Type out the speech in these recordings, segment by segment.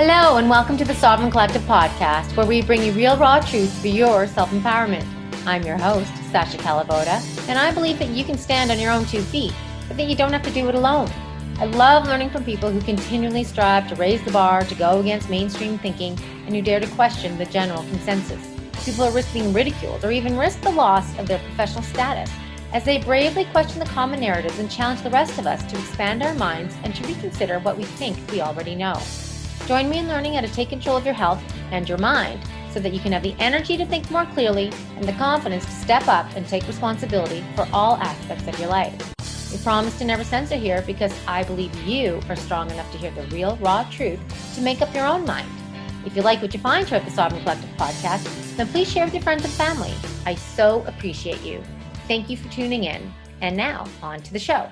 Hello, and welcome to the Sovereign Collective podcast, where we bring you real, raw truth for your self-empowerment. I'm your host, Sasha Calavoda, and I believe that you can stand on your own 2 feet, but that you don't have to do it alone. I love learning from people who continually strive to raise the bar, to go against mainstream thinking, and who dare to question the general consensus. People who risk being ridiculed or even risk the loss of their professional status as they bravely question the common narratives and challenge the rest of us to expand our minds and to reconsider what we think we already know. Join me in learning how to take control of your health and your mind so that you can have the energy to think more clearly and the confidence to step up and take responsibility for all aspects of your life. We promise to never censor here because I believe you are strong enough to hear the real, raw truth to make up your own mind. If you like what you find throughout the Sovereign Collective podcast, then please share with your friends and family. I so appreciate you. Thank you for tuning in. And now, on to the show.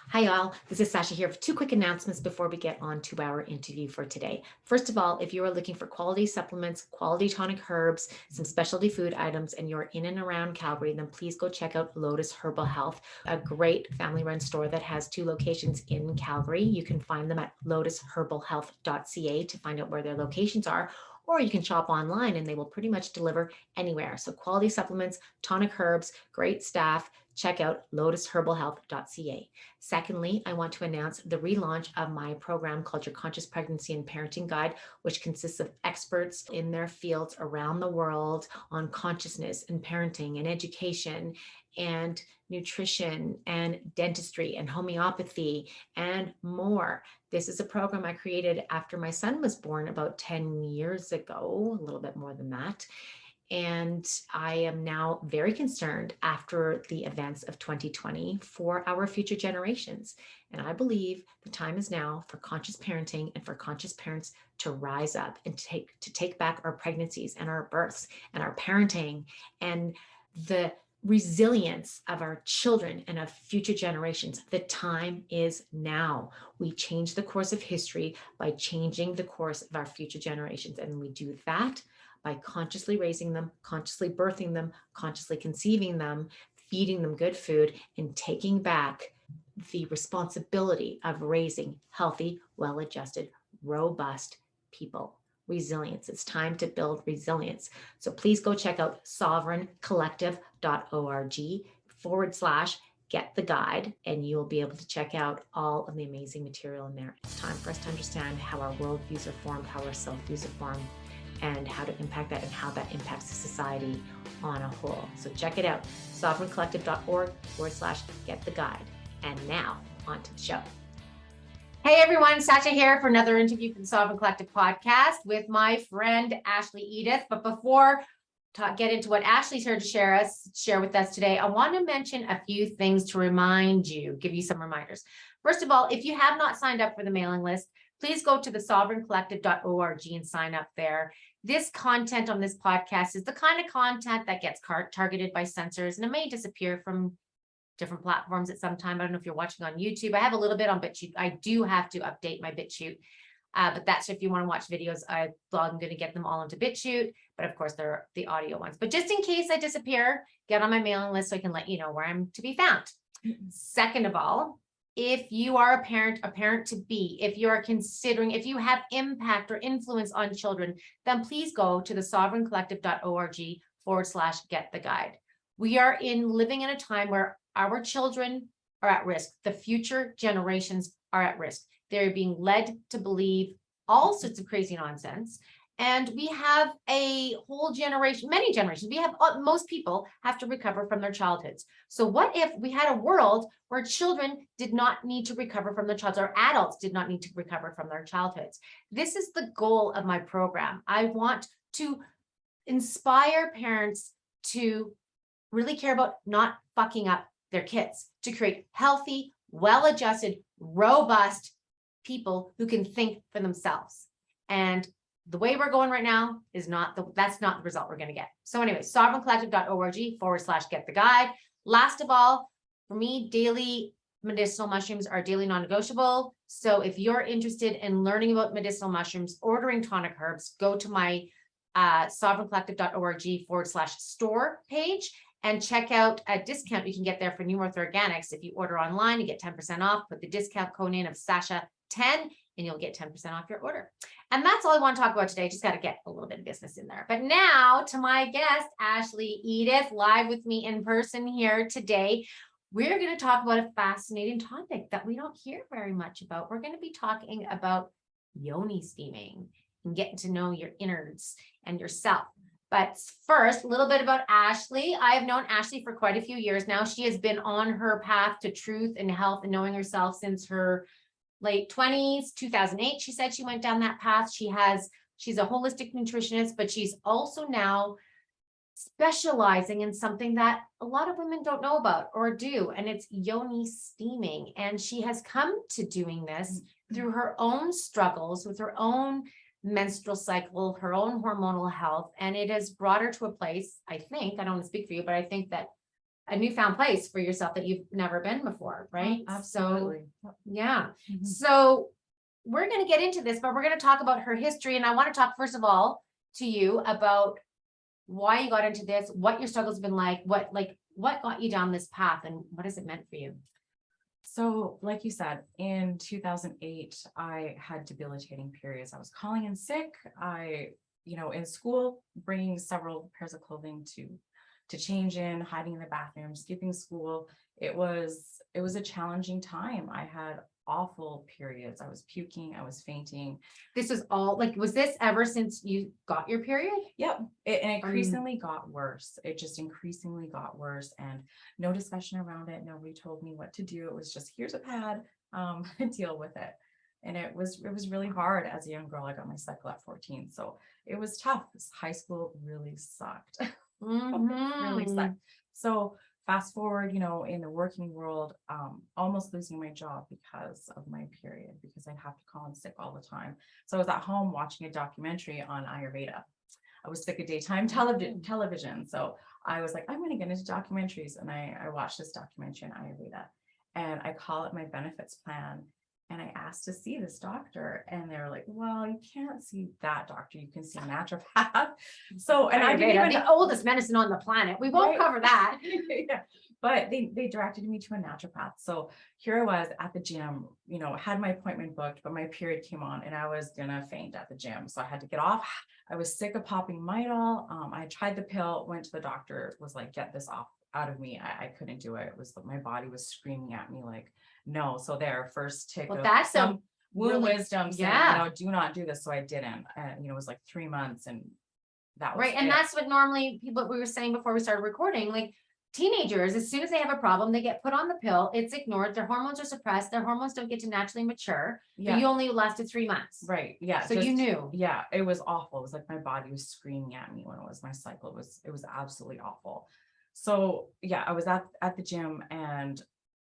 Hi, y'all. This is Sasha here for 2 quick announcements before we get on to our interview for today. First of all, if you are looking for quality supplements, quality tonic herbs, some specialty food items, and you're in and around Calgary, then please go check out Lotus Herbal Health, a great family-run store that has 2 locations in Calgary. You can find them at lotusherbalhealth.ca to find out where their locations are, or you can shop online and they will pretty much deliver anywhere. So quality supplements, tonic herbs, great staff. Check out lotusherbalhealth.ca. Secondly, I want to announce the relaunch of my program called Your Conscious Pregnancy and Parenting Guide, which consists of experts in their fields around the world on consciousness and parenting and education and nutrition and dentistry and homeopathy and more. This is a program I created after my son was born about 10 years ago, a little bit more than that. And I am now very concerned after the events of 2020 for our future generations. And I believe the time is now for conscious parenting and for conscious parents to rise up and to take back our pregnancies and our births and our parenting and the resilience of our children and of future generations. The time is now. We change the course of history by changing the course of our future generations. And we do that by consciously raising them, consciously birthing them, consciously conceiving them, feeding them good food, and taking back the responsibility of raising healthy, well-adjusted, robust people. Resilience. It's time to build resilience. So please go check out sovereigncollective.org/get the guide, and you'll be able to check out all of the amazing material in there. It's time for us to understand how our worldviews are formed, how our self-views are formed, and how to impact that and how that impacts the society on a whole. So check it out, sovereigncollective.org/get the guide. And now on to the show. Hey everyone, Sasha here for another interview for the Sovereign Collective podcast with my friend Ashley Edith. But before get into what Ashley's here to share with us today, I want to mention a few things to remind you, give you some reminders. First of all, if you have not signed up for the mailing list, please go to the sovereigncollective.org and sign up there. This content on this podcast is the kind of content that gets targeted by censors, and it may disappear from different platforms at some time. I don't know if you're watching on YouTube. I have a little bit on BitChute. I do have to update my BitChute, but that's if you want to watch videos. I'm going to get them all into BitChute, but of course they're the audio ones. But just in case I disappear, get on my mailing list so I can let you know where I'm to be found. Second of all, if you are a parent to be, if you are considering, if you have impact or influence on children, then please go to the sovereigncollective.org/get the guide. We are living in a time where our children are at risk. The future generations are at risk. They're being led to believe all sorts of crazy nonsense. And we have a whole generation, many generations, most people have to recover from their childhoods. So what if we had a world where children did not need to recover from their childhoods, or adults did not need to recover from their childhoods? This is the goal of my program. I want to inspire parents to really care about not fucking up their kids, to create healthy, well-adjusted, robust people who can think for themselves. And the way we're going right now is that's not the result we're going to get. So anyway, sovereigncollective.org/get the guide. Last of all, for me, daily medicinal mushrooms are daily non-negotiable. So if you're interested in learning about medicinal mushrooms, ordering tonic herbs, go to my sovereigncollective.org/store page and check out a discount you can get there for New Earth Organics. If you order online, you get 10% off. Put the discount code in of Sasha 10 and you'll get 10% off your order. And that's all I want to talk about today. Just got to get a little bit of business in there. But now to my guest, Ashley Edith, live with me in person here today. We're going to talk about a fascinating topic that we don't hear very much about. We're going to be talking about Yoni steaming and getting to know your innards and yourself. But first, a little bit about Ashley. I have known Ashley for quite a few years now. She has been on her path to truth and health and knowing herself since her late 20s, 2008. She said she went down that path. She's a holistic nutritionist, but she's also now specializing in something that a lot of women don't know about or do, and it's Yoni steaming. And she has come to doing this through her own struggles with her own menstrual cycle, her own hormonal health, and it has brought her to a place, I think, I don't want to speak for you, but I think that a newfound place for yourself that you've never been before, right? Absolutely. So, yeah. Mhm. So we're going to get into this, but we're going to talk about her history. And I want to talk, first of all, to you about why you got into this, what your struggles have been like, what got you down this path, and what has it meant for you? So, like you said, in 2008, I had debilitating periods. I was calling in sick. In school, bringing several pairs of clothing to change in, hiding in the bathroom, skipping school. It was a challenging time. I had awful periods. I was puking, I was fainting. This was all was this ever since you got your period? Yep. It increasingly got worse. It just increasingly got worse, and no discussion around it. Nobody told me what to do. It was just, here's a pad, deal with it. And it was really hard as a young girl. I got my cycle at 14. So it was tough. High school really sucked. Really sucked. So fast forward, in the working world, almost losing my job because of my period, because I'd have to call in sick all the time. So I was at home watching a documentary on Ayurveda. I was sick of daytime television. So I was like, I'm going to get into documentaries. And I watched this documentary on Ayurveda, and I call it my benefits plan. And I asked to see this doctor, and they're like, well, you can't see that doctor. You can see a naturopath. So, and I didn't even the oldest medicine on the planet. We won't cover that. Yeah. But they directed me to a naturopath. So here I was at the gym, had my appointment booked, but my period came on and I was gonna faint at the gym. So I had to get off. I was sick of popping Midol. I tried the pill, went to the doctor, was like, get this off out of me. I couldn't do it. It was, my body was screaming at me like, no. So first tick Well, of that's some womb really, wisdom saying, yeah. do not do this. So I didn't. And it was like 3 months, and that was right. And that's what normally people, we were saying before we started recording, like teenagers, as soon as they have a problem, they get put on the pill, it's ignored, their hormones are suppressed, their hormones don't get to naturally mature. Yeah. But you only lasted 3 months. Right. Yeah. So you knew. Yeah, it was awful. It was like my body was screaming at me when it was my cycle. It was absolutely awful. So yeah, I was at the gym, and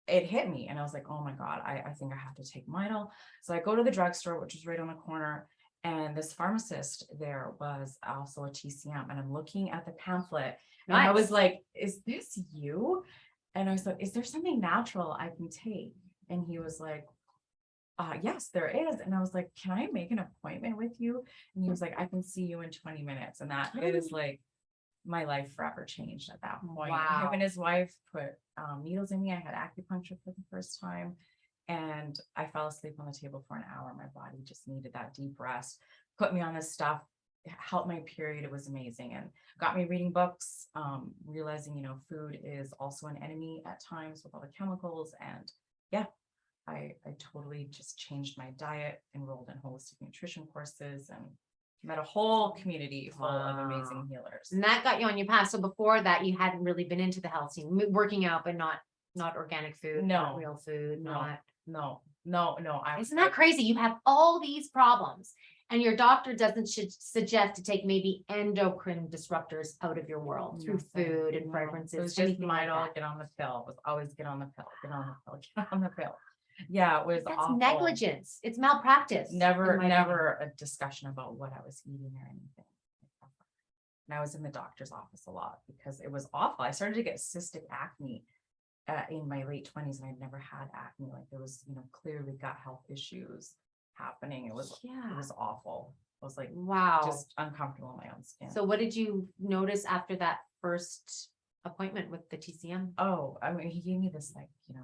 it hit me, and I was like, oh my God, I think I have to take Midol. So I go to the drugstore, which was right on the corner, and this pharmacist there was also a TCM, and I'm looking at the pamphlet. Nice. And I was like, is this you? And I was like, is there something natural I can take? And he was like, yes, there is. And I was like, can I make an appointment with you? And he was like, I can see you in 20 minutes. And that is like, my life forever changed at that point. Wow. Him and his wife put needles in me. I had acupuncture for the first time, and I fell asleep on the table for an hour. My body just needed that deep rest. Put me on this stuff, helped my period. It was amazing, and got me reading books, realizing, food is also an enemy at times with all the chemicals. And yeah, I totally just changed my diet, enrolled in holistic nutrition courses, and met a whole community full of amazing healers. And that got you on your path. So before that, you hadn't really been into the health scene, working out, but not organic food, not real food, No. Isn't that crazy? You have all these problems, and your doctor should suggest to take maybe endocrine disruptors out of your world through food and fragrances. It was just Midol, get on the pill. It was always get on the pill, get on the pill, get on the pill. Yeah, it was That's awful. negligence. It's malpractice. Never a discussion about what I was eating or anything. And I was in the doctor's office a lot because it was awful. I started to get cystic acne in my late 20s, and I'd never had acne. Like, there was, clearly gut health issues happening. It was awful. I was like, wow, just uncomfortable in my own skin. So what did you notice after that first appointment with the TCM? Oh, I mean, he gave me this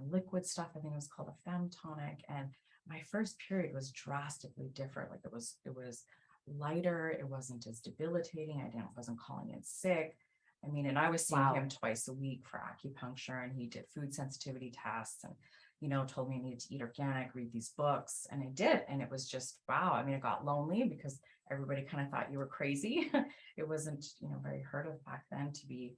liquid stuff. I think it was called a fem tonic, and my first period was drastically different. Like it was lighter. It wasn't as debilitating. Wasn't calling in sick. I mean, and I was seeing him twice a week for acupuncture, and he did food sensitivity tests and, told me I needed to eat organic, read these books. And I did. And it was just, wow. I mean, it got lonely because everybody kind of thought you were crazy. It wasn't, very heard of back then to be,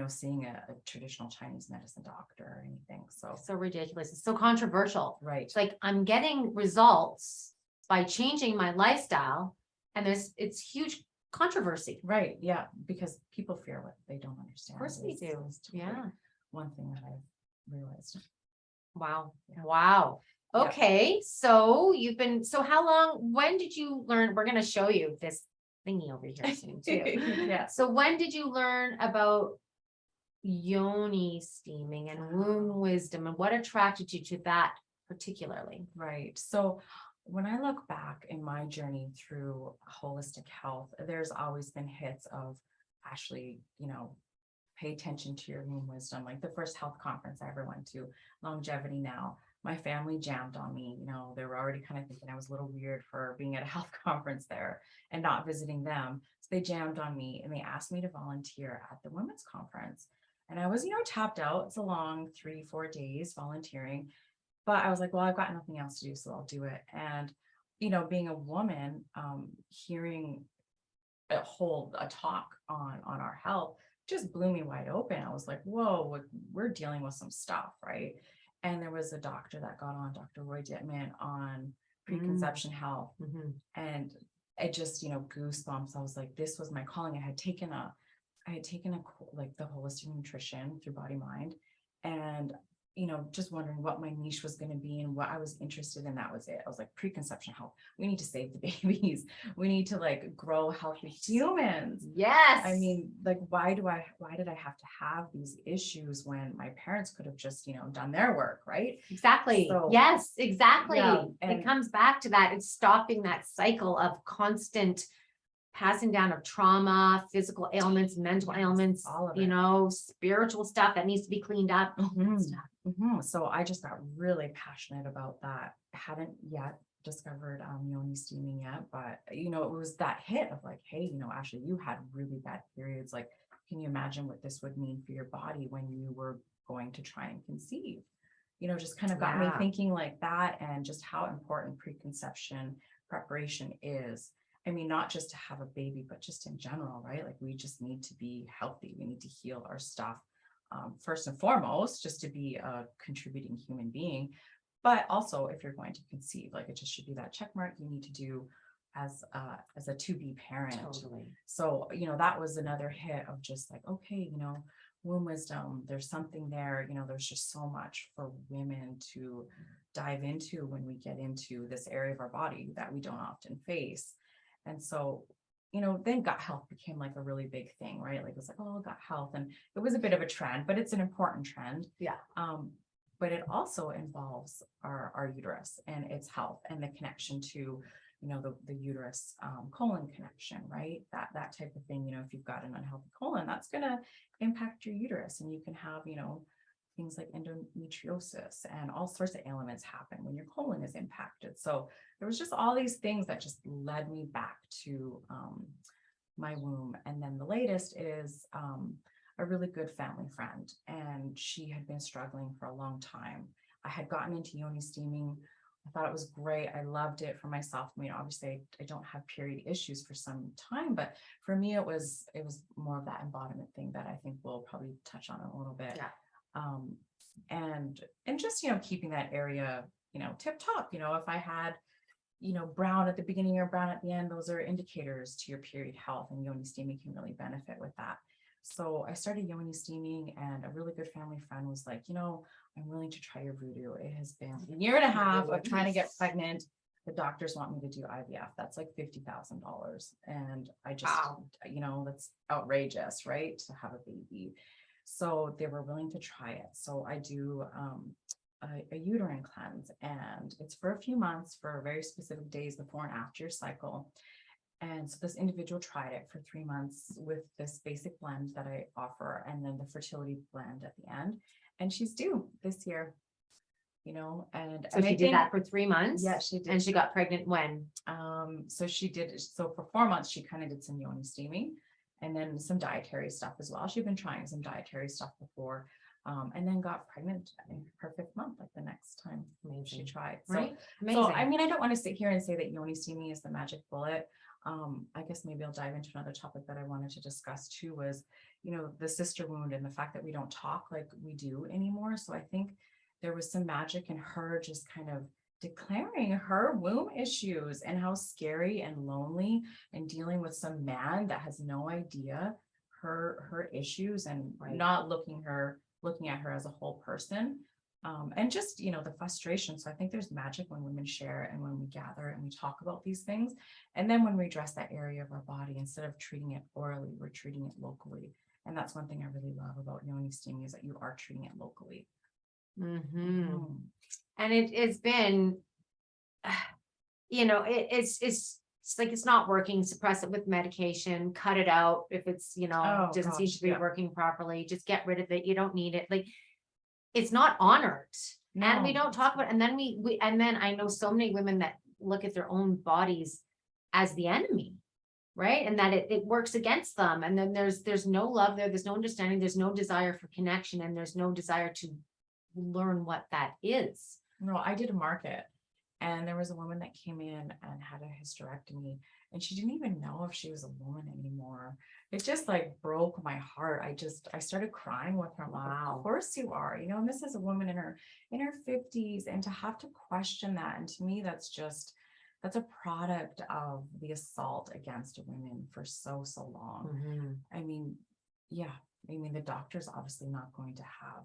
seeing a traditional Chinese medicine doctor or anything. So ridiculous. It's so controversial. Right. It's like I'm getting results by changing my lifestyle, and it's huge controversy. Right. Yeah. Because people fear what they don't understand. Of course they do. Yeah. One thing that I've realized. Wow. Yeah. Wow. Yeah. Okay. So how long, when did you learn? We're going to show you this thingy over here soon too. Yeah. So when did you learn about Yoni steaming and womb wisdom, and what attracted you to that particularly? Right. So when I look back in my journey through holistic health, there's always been hits of, Ashley, pay attention to your womb wisdom. Like the first health conference I ever went to, Longevity Now, my family jammed on me. They were already kind of thinking I was a little weird for being at a health conference there and not visiting them. So they jammed on me and they asked me to volunteer at the women's conference. And I was, tapped out. It's a long 3-4 days volunteering. But I was like, well, I've got nothing else to do, so I'll do it. And, being a woman, hearing a talk on our health just blew me wide open. I was like, whoa, we're dealing with some stuff, right? And there was a doctor that got on, Dr. Roy Dittman, on preconception health. Mm-hmm. And I just, goosebumps. I was like, this was my calling. I had taken like the holistic nutrition through body mind, and just wondering what my niche was going to be and what I was interested in. That was it. I was like, preconception health. We need to save the babies. We need to like grow healthy humans. Yes. I mean, like, why did I have to have these issues when my parents could have just, done their work, right? Exactly. So, yes, exactly. Yeah, It comes back to that. It's stopping that cycle of constant passing down of trauma, physical ailments, mental ailments, all of it. Spiritual stuff that needs to be cleaned up. All that stuff. So I just got really passionate about that. Hadn't yet discovered Yoni steaming yet, but it was that hit of like, hey, Ashley, you had really bad periods. Like, can you imagine what this would mean for your body when you were going to try and conceive? Just kind of got me thinking like that, and just how important preconception preparation is. I mean, not just to have a baby, but just in general, right? Like, we just need to be healthy. We need to heal our stuff. First and foremost, just to be a contributing human being, but also if you're going to conceive, like, it just should be that check mark you need to do as a to-be parent. Totally. So, that was another hit of just like, okay, womb wisdom, there's something there, there's just so much for women to dive into when we get into this area of our body that we don't often face. And so, then gut health became like a really big thing, right? Like, it was like, oh, gut health. And it was a bit of a trend, but it's an important trend. Yeah. But it also involves our uterus and its health and the connection to, the uterus colon connection, right? That type of thing. If you've got an unhealthy colon, that's going to impact your uterus, and you can have, things like endometriosis and all sorts of ailments happen when your colon is impacted. So there was just all these things that just led me back to my womb. And then the latest is a really good family friend, and she had been struggling for a long time. I had gotten into Yoni steaming. I thought it was great. I loved it for myself. I mean, obviously I don't have period issues for some time, but for me, it was more of that embodiment thing that I think we'll probably touch on a little bit. Yeah. And just, keeping that area, tip top, if I had, brown at the beginning or brown at the end, those are indicators to your period health, and Yoni steaming can really benefit with that. So I started Yoni steaming, and a really good family friend was like, I'm willing to try your voodoo. It has been a year and a half of trying to get pregnant. The doctors want me to do IVF. That's like $50,000. And I just, that's outrageous, right? To have a baby. So they were willing to try it. So I do a uterine cleanse, and it's for a few months, for very specific days before and after your cycle. And so this individual tried it for 3 months with this basic blend that I offer, and then the fertility blend at the end. And she's due this year. and So she I did think, that for 3 months. yeah, she did. And she got pregnant when? So for 4 months, she kind of did some yoni steaming and then some dietary stuff as well. She'd been trying some dietary stuff before, and then got pregnant in her 5th month, like the next time she tried. Right? So Amazing. I mean, I don't want to sit here and say that yoni steaming is the magic bullet. I guess maybe I'll dive into another topic that I wanted to discuss too, was, the sister wound and the fact that we don't talk like we do anymore. So I think there was some magic in her just kind of declaring her womb issues and how scary and lonely, and dealing with some man that has no idea her issues, and not looking at her as a whole person. And just, the frustration. So I think there's magic when women share and when we gather and we talk about these things. And then when we address that area of our body, instead of treating it orally, we're treating it locally. And that's one thing I really love about yoni steaming, is that you are treating it locally. And it's been, it's like, it's not working. Suppress it with medication, cut it out. If it's, doesn't seem to be working properly, just get rid of it. You don't need it. Like, it's not honored. And we don't talk about it. And then and then I know so many women that look at their own bodies as the enemy, right? And that it works against them. And then there's no love there. There's no understanding. There's no desire for connection. And there's no desire to learn what that is. No, I did a market, and there was a woman that came in and had a hysterectomy, and she didn't even know if she was a woman anymore. It just like broke my heart. I started crying with her. Wow, of course you are, and this is a woman in her 50s, and to have to question that. And to me, that's a product of the assault against women for so long. I mean, yeah. I mean, the doctor's obviously not going to have,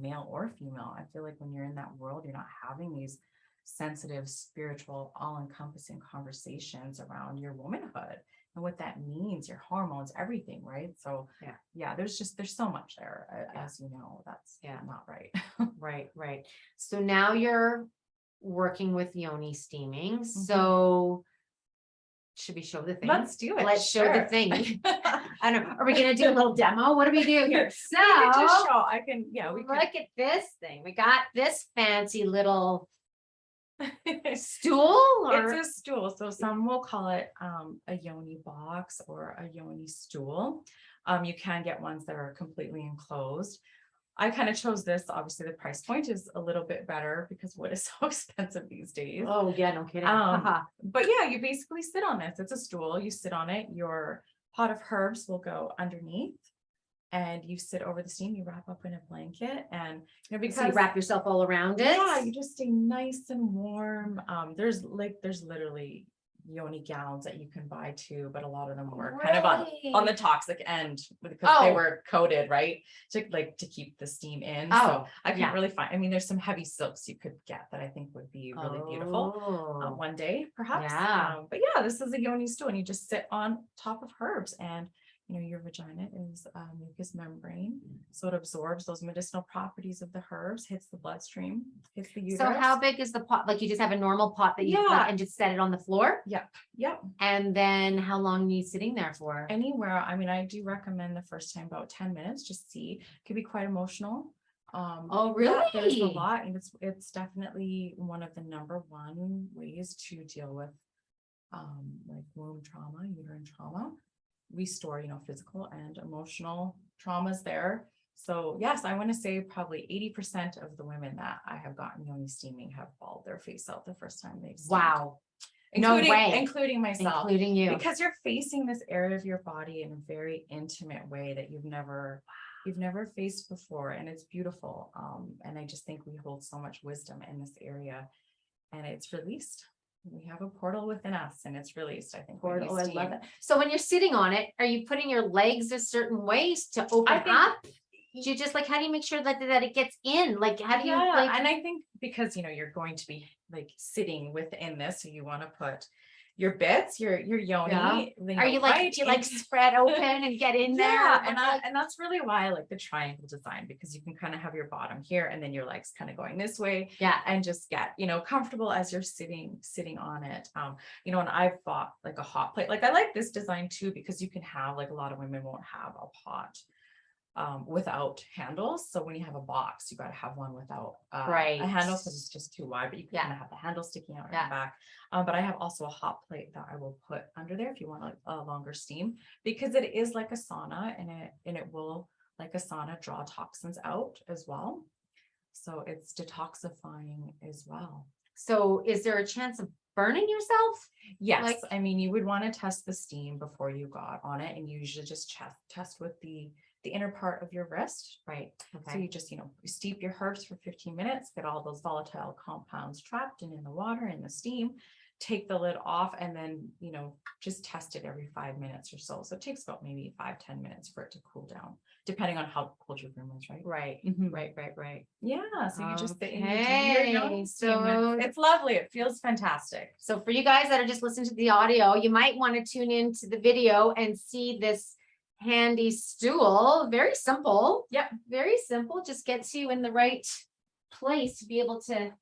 male or female. I feel like when you're in that world, you're not having these sensitive, spiritual, all-encompassing conversations around your womanhood and what that means, your hormones, everything, right? So yeah, there's so much there, as you know, that's not right. Right. So now you're working with yoni steaming. So should we show the thing? Let's do it. Let's show the thing. I don't know. Are we going to do a little demo? What do we do here? So I can, we look at this thing. We got this fancy little stool. It's a stool. So some will call it a yoni box or a yoni stool. You can get ones that are completely enclosed. I kind of chose this. Obviously, the price point is a little bit better because wood is so expensive these days. Oh, yeah, no kidding. But yeah, you basically sit on this. It's a stool. You sit on it. Your pot of herbs will go underneath, and you sit over the steam. You wrap up in a blanket, and because so you wrap yourself all around it. Yeah, you just stay nice and warm. There's literally yoni gowns that you can buy too, but a lot of them were kind of on the toxic end because they were coated, right, to keep the steam in. So I can't really find. I mean, there's some heavy silks you could get that I think would be really beautiful one day, perhaps. But yeah, this is a yoni stool, and you just sit on top of herbs, and your vagina is a mucous membrane, so it absorbs those medicinal properties of the herbs, hits the bloodstream, hits the uterus. So how big is the pot? Like, you just have a normal pot that you and just set it on the floor? Yep. And then how long are you sitting there for? Anywhere. I mean, I do recommend the first time about 10 minutes, just see. It can be quite emotional. Oh, really? Yeah, there's a lot, and it's definitely one of the number one ways to deal with like womb trauma, uterine trauma. We store, physical and emotional traumas there. So yes, I want to say probably 80% of the women that I have gotten yoni steaming have balled their face out the first time they've steamed. Wow. Including myself, including you, because you're facing this area of your body in a very intimate way that you've never faced before, and it's beautiful. And I just think we hold so much wisdom in this area, and it's released. We have a portal within us, and it's released. I think. Portal. I love it. So when you're sitting on it, are you putting your legs a certain ways to open up? You just how do you make sure that it gets in? Like, how do you? And I think because you're going to be sitting within this, so you want to put your bits, your yoni. Are you do you spread open and get in there? Yeah, and that's really why I like the triangle design, because you can kind of have your bottom here and then your legs kind of going this way. Yeah, and just get comfortable as you're sitting on it. And I've bought a hot plate. I like this design too, because you can have a lot of women won't have a pot. without handles. So when you have a box, you got to have one without Right. a handle because it's just too wide, but you can Yeah. kind of have the handle sticking out in Yeah. the back. But I have also a hot plate that I will put under there if you want a longer steam, because it is like a sauna, and it will, like a sauna, draw toxins out as well. So it's detoxifying as well. So is there a chance of burning yourself? Yes, Like- I mean, you would want to test the steam before you got on it, and you usually just test with the inner part of your wrist. Right. So you just, you steep your herbs for 15 minutes, get all those volatile compounds trapped in the water and the steam, take the lid off, and then, just test it every 5 minutes or so. So it takes about maybe 5-10 minutes for it to cool down, depending on how cold your room is, right? Right. Mhm. Right. Yeah. So you just sit and you do Okay, your Yoni steam. so- It's lovely. It feels fantastic. So for you guys that are just listening to the audio, you might want to tune into the video and see this handy stool. Very simple. Yep. Very simple. Just gets you in the right place to be able to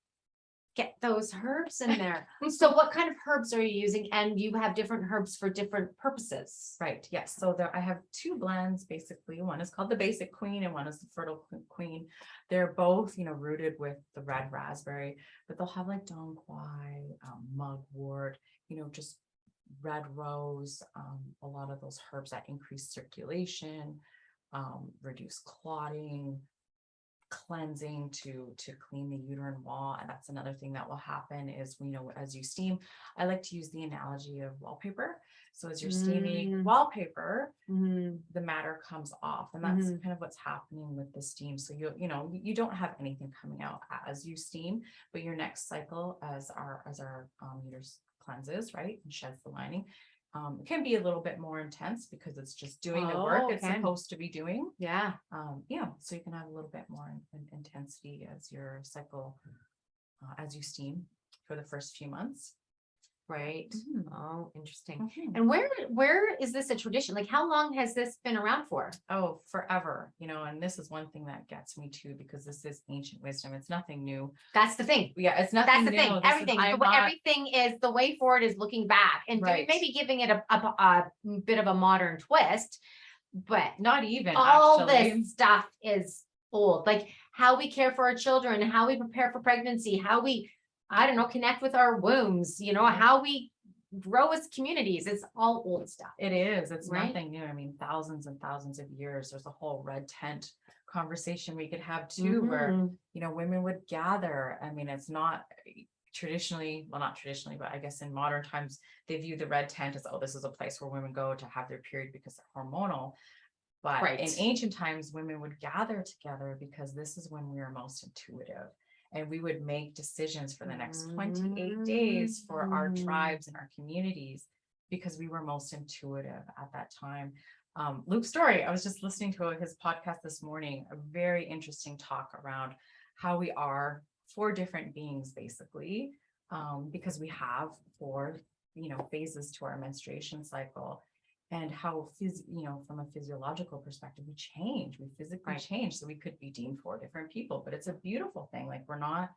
get those herbs in there. So what kind of herbs are you using? And you have different herbs for different purposes. Right. Yes. So there, I have two blends basically. One is called the Basic Queen, and one is the Fertile Queen. They're both, rooted with the red raspberry, but they'll have like dong quai, mugwort, just red rose, a lot of those herbs that increase circulation, reduce clotting, cleansing to clean the uterine wall. And that's another thing that will happen is, as you steam, I like to use the analogy of wallpaper. So as you're steaming wallpaper, the matter comes off, and that's kind of what's happening with the steam. So you don't have anything coming out as you steam, but your next cycle, as our uterus cleanses, right, and sheds the lining, it can be a little bit more intense because it's just doing the work it's supposed to be doing. Yeah. So you can have a little bit more intensity as your cycle, as you steam for the first few months. Right. Oh, interesting. Mhm. And where is this a tradition? Like, how long has this been around for? Oh, forever. And this is one thing that gets me too, because this is ancient wisdom. It's nothing new. That's the thing. Yeah, it's nothing That's the new. thing. Everything is the way forward is looking back and Right. maybe giving it a bit of a modern twist, but Not even all actually. this stuff is old. Like how we care for our children, how we prepare for pregnancy, how we, I don't know, connect with our wombs, how we grow as communities. It's all old stuff. It is. It's Right? nothing new. I mean, thousands and thousands of years. There's a whole red tent conversation we could have too, where women would gather. I mean, it's not traditionally, well, not traditionally, but I guess in modern times they view the red tent as, oh, this is a place where women go to have their period because they're hormonal. But Right. in ancient times, women would gather together because this is when we are most intuitive. And we would make decisions for the next 28 days for our tribes and our communities because we were most intuitive at that time. Luke Story, I was just listening to his podcast this morning, a very interesting talk around how we are 4 different beings, basically, because we have 4, phases to our menstruation cycle. And how, from a physiological perspective, we change, we physically change. So we could be deemed 4 different people, but it's a beautiful thing. Like we're not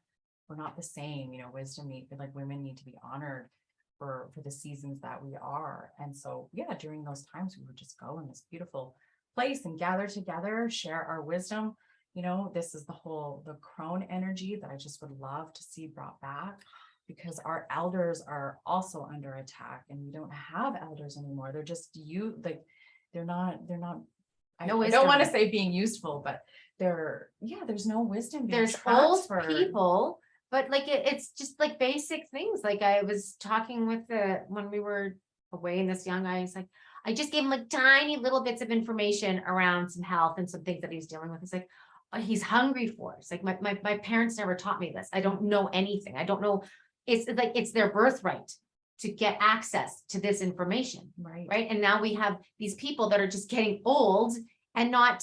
the same, wisdom, like women need to be honored for the seasons that we are. And so, yeah, during those times, we would just go in this beautiful place and gather together, share our wisdom. This is the crone energy that I just would love to see brought back, because our elders are also under attack, and we don't have elders anymore. They're just they're not I don't want to say being useful, but there's no wisdom. There's old people, but like it's just like basic things. Like I was talking with when we were away in this young, I was like, I just gave him like tiny little bits of information around some health and some things that he's dealing with. He's like, he's hungry for it. It's like my parents never taught me this. I don't know anything. I don't know. It's like it's their birthright to get access to this information. Right. And now we have these people that are just getting old and not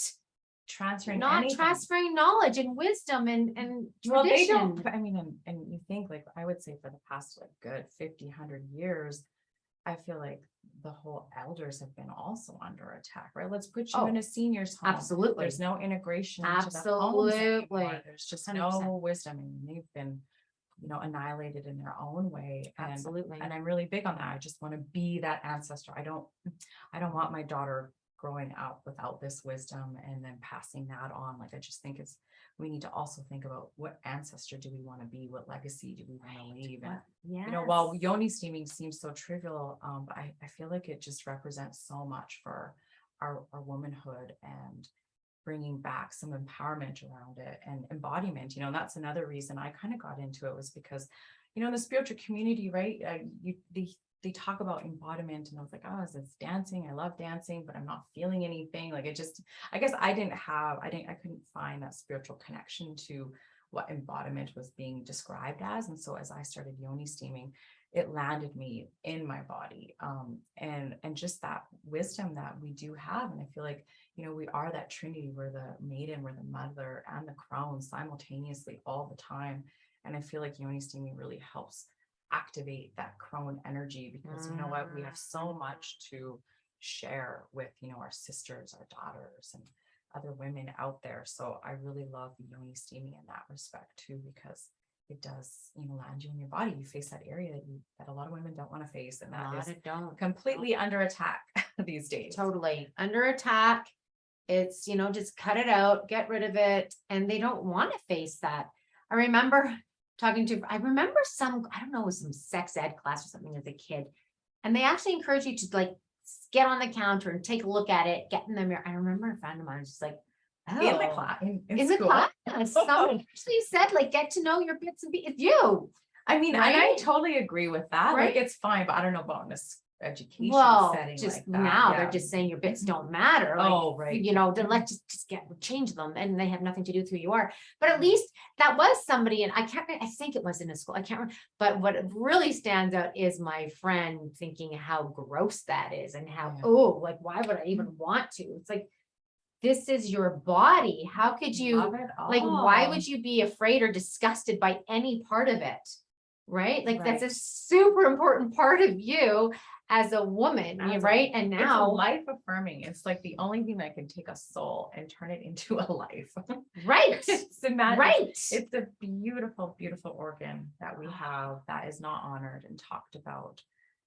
transferring knowledge and wisdom and tradition. Well, they don't, I mean, and you think, like, I would say for the past like good 50-100 years, I feel like the whole elders have been also under attack, right? Let's put you in a senior's home. Absolutely. There's no integration into the Absolutely. homes anymore. There's just 100%. no wisdom, and they've been annihilated in their own way. Absolutely. And I'm really big on that. I just want to be that ancestor. I don't want my daughter growing up without this wisdom and then passing that on. Like, I just think we need to also think about what ancestor do we want to be? What legacy do we want to leave? And, while Yoni steaming seems so trivial, but I feel like it just represents so much for our womanhood and bringing back some empowerment around it and embodiment. And that's another reason I kind of got into it, was because, in the spiritual community, right? They talk about embodiment, and I was like, oh, it's dancing. I love dancing, but I'm not feeling anything. Like, I guess I couldn't find that spiritual connection to what embodiment was being described as. And so as I started Yoni steaming, it landed me in my body. And just that wisdom that we do have. And I feel like, we are that trinity. We're the maiden, we're the mother, and the crone simultaneously all the time. And I feel like Yoni steaming really helps activate that crone energy, because you know what, we have so much to share with our sisters, our daughters, and other women out there. So I really love Yoni steaming in that respect too, because it does land you in your body. You face that area that a lot of women don't want to face, and that is completely under attack these days. Totally under attack. It's just cut it out, get rid of it, and they don't want to face that. I remember some, I don't know, it was some sex ed class or something as a kid. And they actually encourage you to like get on the counter and take a look at it, get in the mirror. I remember a friend of mine was just like, oh, in the class, in the school. class, someone actually said, like, get to know your bits and pieces. It's you. I mean, right? I totally agree with that. Right? Like, it's fine, but I don't know about this education setting. Just like that. now Yeah. they're just saying your bits don't matter. Like, oh, right. Then let's just change them, and they have nothing to do with who you are. But at least that was somebody, and I think it was in a school. I can't remember. But what really stands out is my friend thinking how gross that is, and how, like, why would I even want to? It's like, this is your body. How could you, like, why would you be afraid or disgusted by any part of it? Right? Like, that's a super important part of you as a woman, right? And now it's life affirming. It's like the only thing that can take a soul and turn it into a life. Right. It's a beautiful, beautiful organ that we have that is not honored and talked about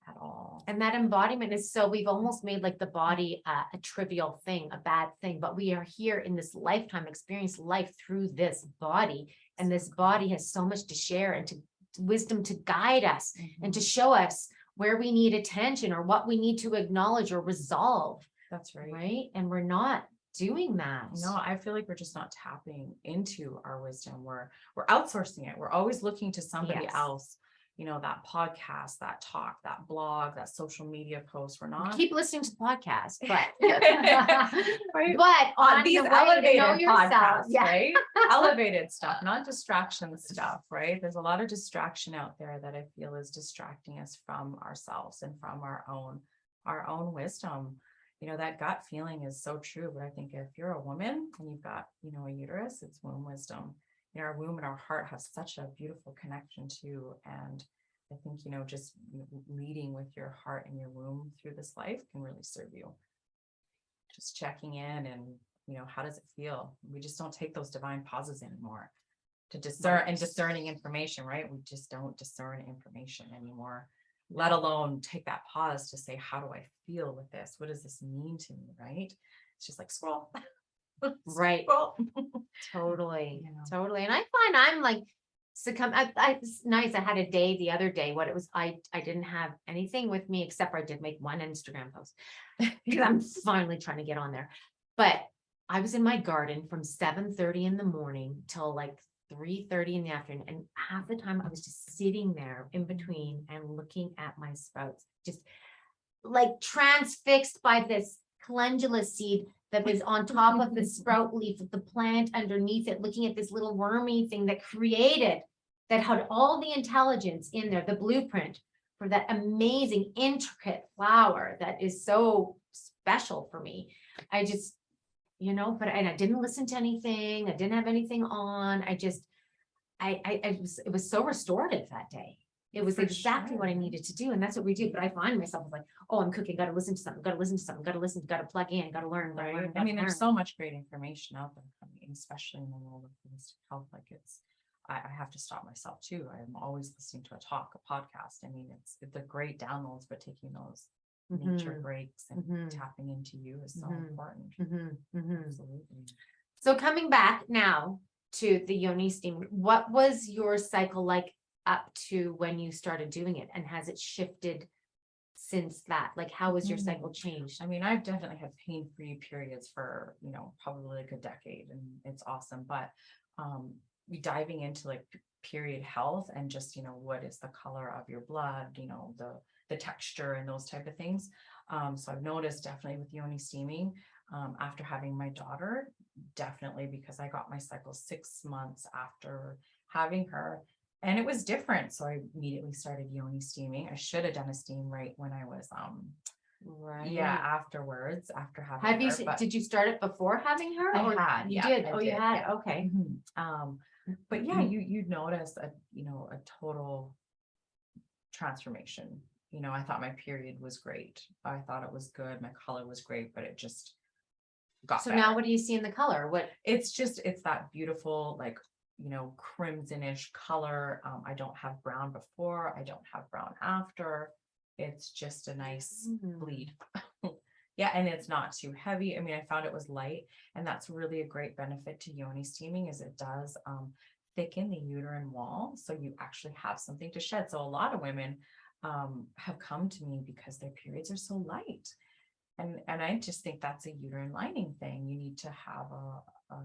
at all. And that embodiment is we've almost made like the body a trivial thing, a bad thing, but we are here in this lifetime, experience life through this body. And this body has so much to share and to wisdom to guide us and to show us where we need attention or what we need to acknowledge or resolve. That's right. Right. And we're not doing that. No, I feel like we're just not tapping into our wisdom. We're outsourcing it. We're always looking to somebody else, that podcast, that talk, that blog, that social media post. We're not keep listening to the podcast, but right? But on these the elevated know podcasts, yourself, right? Elevated stuff, not distraction stuff, right? There's a lot of distraction out there that I feel is distracting us from ourselves and from our own wisdom. That gut feeling is so true. But I think if you're a woman and you've got, a uterus, it's womb wisdom. Our womb and our heart have such a beautiful connection too. And I think, just leading with your heart and your womb through this life can really serve you. Just checking in and, how does it feel? We just don't take those divine pauses anymore to discern and discerning information, right? We just don't discern information anymore, let alone take that pause to say, how do I feel with this? What does this mean to me? Right? It's just like scroll. Right. Totally. And I find I'm like it's nice. I had a day the other day. What it was, I didn't have anything with me except for I did make one Instagram post because I'm finally trying to get on there. But I was in my garden from 7:30 in the morning till like 3:30 in the afternoon. And half the time I was just sitting there in between and looking at my sprouts, just like transfixed by this calendula seed that was on top of the sprout leaf with the plant underneath it, looking at this little wormy thing that had all the intelligence in there, the blueprint for that amazing, intricate flower that is so special for me. I just, and I didn't listen to anything. I didn't have anything on. It was so restorative that day. It was exactly what I needed to do. And that's what we do. But I find myself like, oh, I'm cooking, got to listen to something, got to plug in, got to learn. Right. I mean, there's so much great information out there coming, especially in the world of holistic health. Like I have to stop myself too. I'm always listening to a talk, a podcast. I mean, it's the great downloads, but taking those nature breaks and Mhm. tapping into you is so Mhm. important. Mhm. Absolutely. So coming back now to the Yoni steam, what was your cycle like up to when you started doing it? And has it shifted since that? Like, how has your cycle changed? I mean, I've definitely had pain-free periods for, probably like a decade, and it's awesome. But we diving into like period health and just, what is the color of your blood, the texture and those type of things. So I've noticed definitely with Yoni steaming, after having my daughter, definitely because I got my cycle 6 months after having her. And it was different. So I immediately started Yoni steaming. I should have done a steam right when I was Right. afterwards, after having Have you, her. But did you start it before having her? I Or had, you yeah, did? I Oh, you did, had? yeah. Okay. But yeah, you'd notice a total transformation. I thought my period was great. I thought it was good. My color was great, but it just got So better. now what do you see in the color? What? It's that beautiful, like, crimsonish color. I don't have brown before. I don't have brown after. It's just a nice bleed. Yeah, and it's not too heavy. I mean, I found it was light, and that's really a great benefit to Yoni steaming is it does thicken the uterine wall, so you actually have something to shed. So a lot of women have come to me because their periods are so light. And I just think that's a uterine lining thing. You need to have a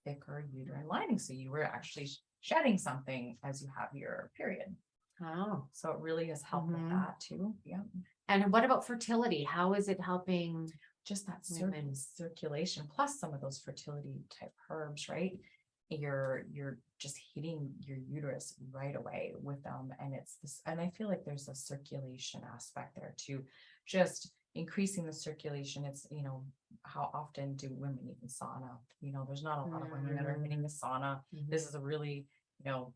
thicker uterine lining. So you were actually shedding something as you have your period. Oh. So it really has helped with that too. Yeah. And what about fertility? How is it helping? Just that women? circulation, plus some of those fertility type herbs, right? You're just hitting your uterus right away with them. And it's this, and I feel like there's a circulation aspect there too. Just increasing the circulation. It's, how often do women even sauna? There's not a lot of women that are hitting the sauna. This is a really,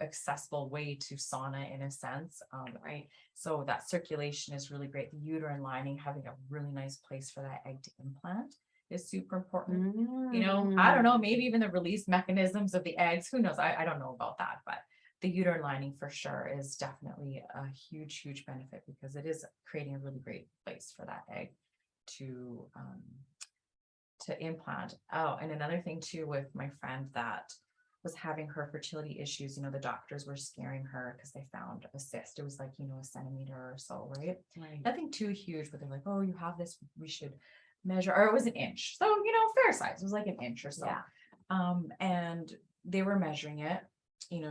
accessible way to sauna in a sense. Right. So that circulation is really great. The uterine lining, having a really nice place for that egg to implant is super important. I don't know, maybe even the release mechanisms of the eggs, who knows? I don't know about that, but the uterine lining for sure is definitely a huge, huge benefit because it is creating a really great place for that egg to implant. Oh, and another thing too, with my friend that was having her fertility issues, the doctors were scaring her because they found a cyst. It was like, a centimeter or so, right? Nothing too huge, but they're like, oh, you have this, we should measure, or it was an inch. So, fair size. It was like an inch or so. Yeah. And they were measuring it.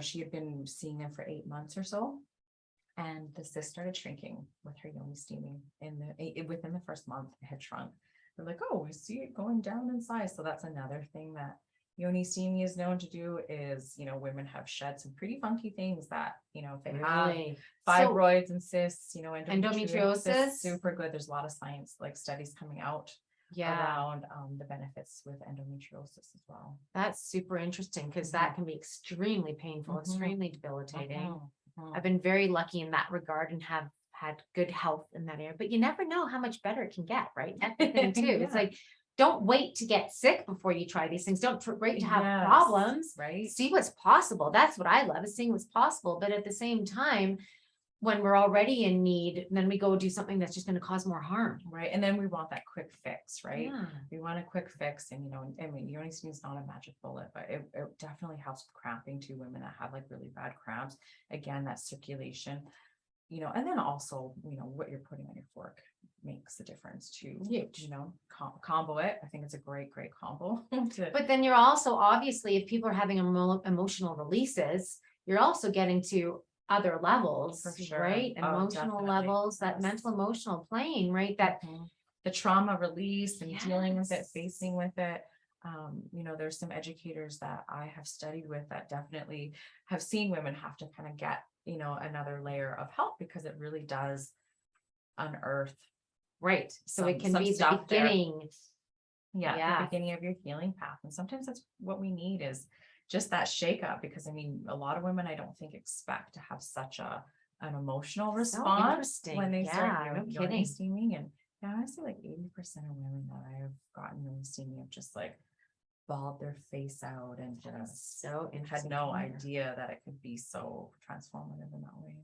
She had been seeing them for 8 months or so. And the cyst started shrinking with her Yoni steaming within the first month. It had shrunk. They're like, oh, we see it going down in size. So that's another thing that Yoni steaming is known to do is, women have shed some pretty funky things that, if they have fibroids and cysts, endometriosis, super good. There's a lot of science, like studies coming out around the benefits with endometriosis as well. That's super interesting because that can be extremely painful, extremely debilitating. I've been very lucky in that regard and have had good health in that area, but you never know how much better it can get, right? That's the thing too. It's like, don't wait to get sick before you try these things. Don't wait to have problems, right? See what's possible. That's what I love, is seeing what's possible. But at the same time, when we're already in need, then we go do something that's just going to cause more harm. Right. And then we want that quick fix, right? Yeah. We want a quick fix. And, I mean, Yoni steaming is not a magic bullet, but it definitely helps with cramping to women that have like really bad cramps. Again, that circulation, and then also, what you're putting on your fork makes a difference too. Huge. Combo it. I think it's a great combo. But then you're also, obviously, if people are having emotional releases, you're also getting to other levels, For sure. right? Emotional Definitely. levels, that Yes. mental emotional plane, right? That the trauma release and dealing with it, Yes. facing with it. There's some educators that I have studied with that definitely have seen women have to kind of get, another layer of help because it really does unearth. Right. So it can some be the stuff there. beginning. The beginning of your healing path. And sometimes that's what we need is just that shake up, because I mean, a lot of women I don't think expect to have such an emotional response when they start Yoni steaming. And honestly, like 80% of women that I have gotten Yoni steaming have just like bawled their face out and just so had no idea that it could be so transformative in that way.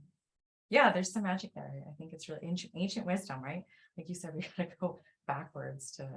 Yeah, there's some magic there. I think it's really ancient wisdom, right? Like you said, we gotta go backwards to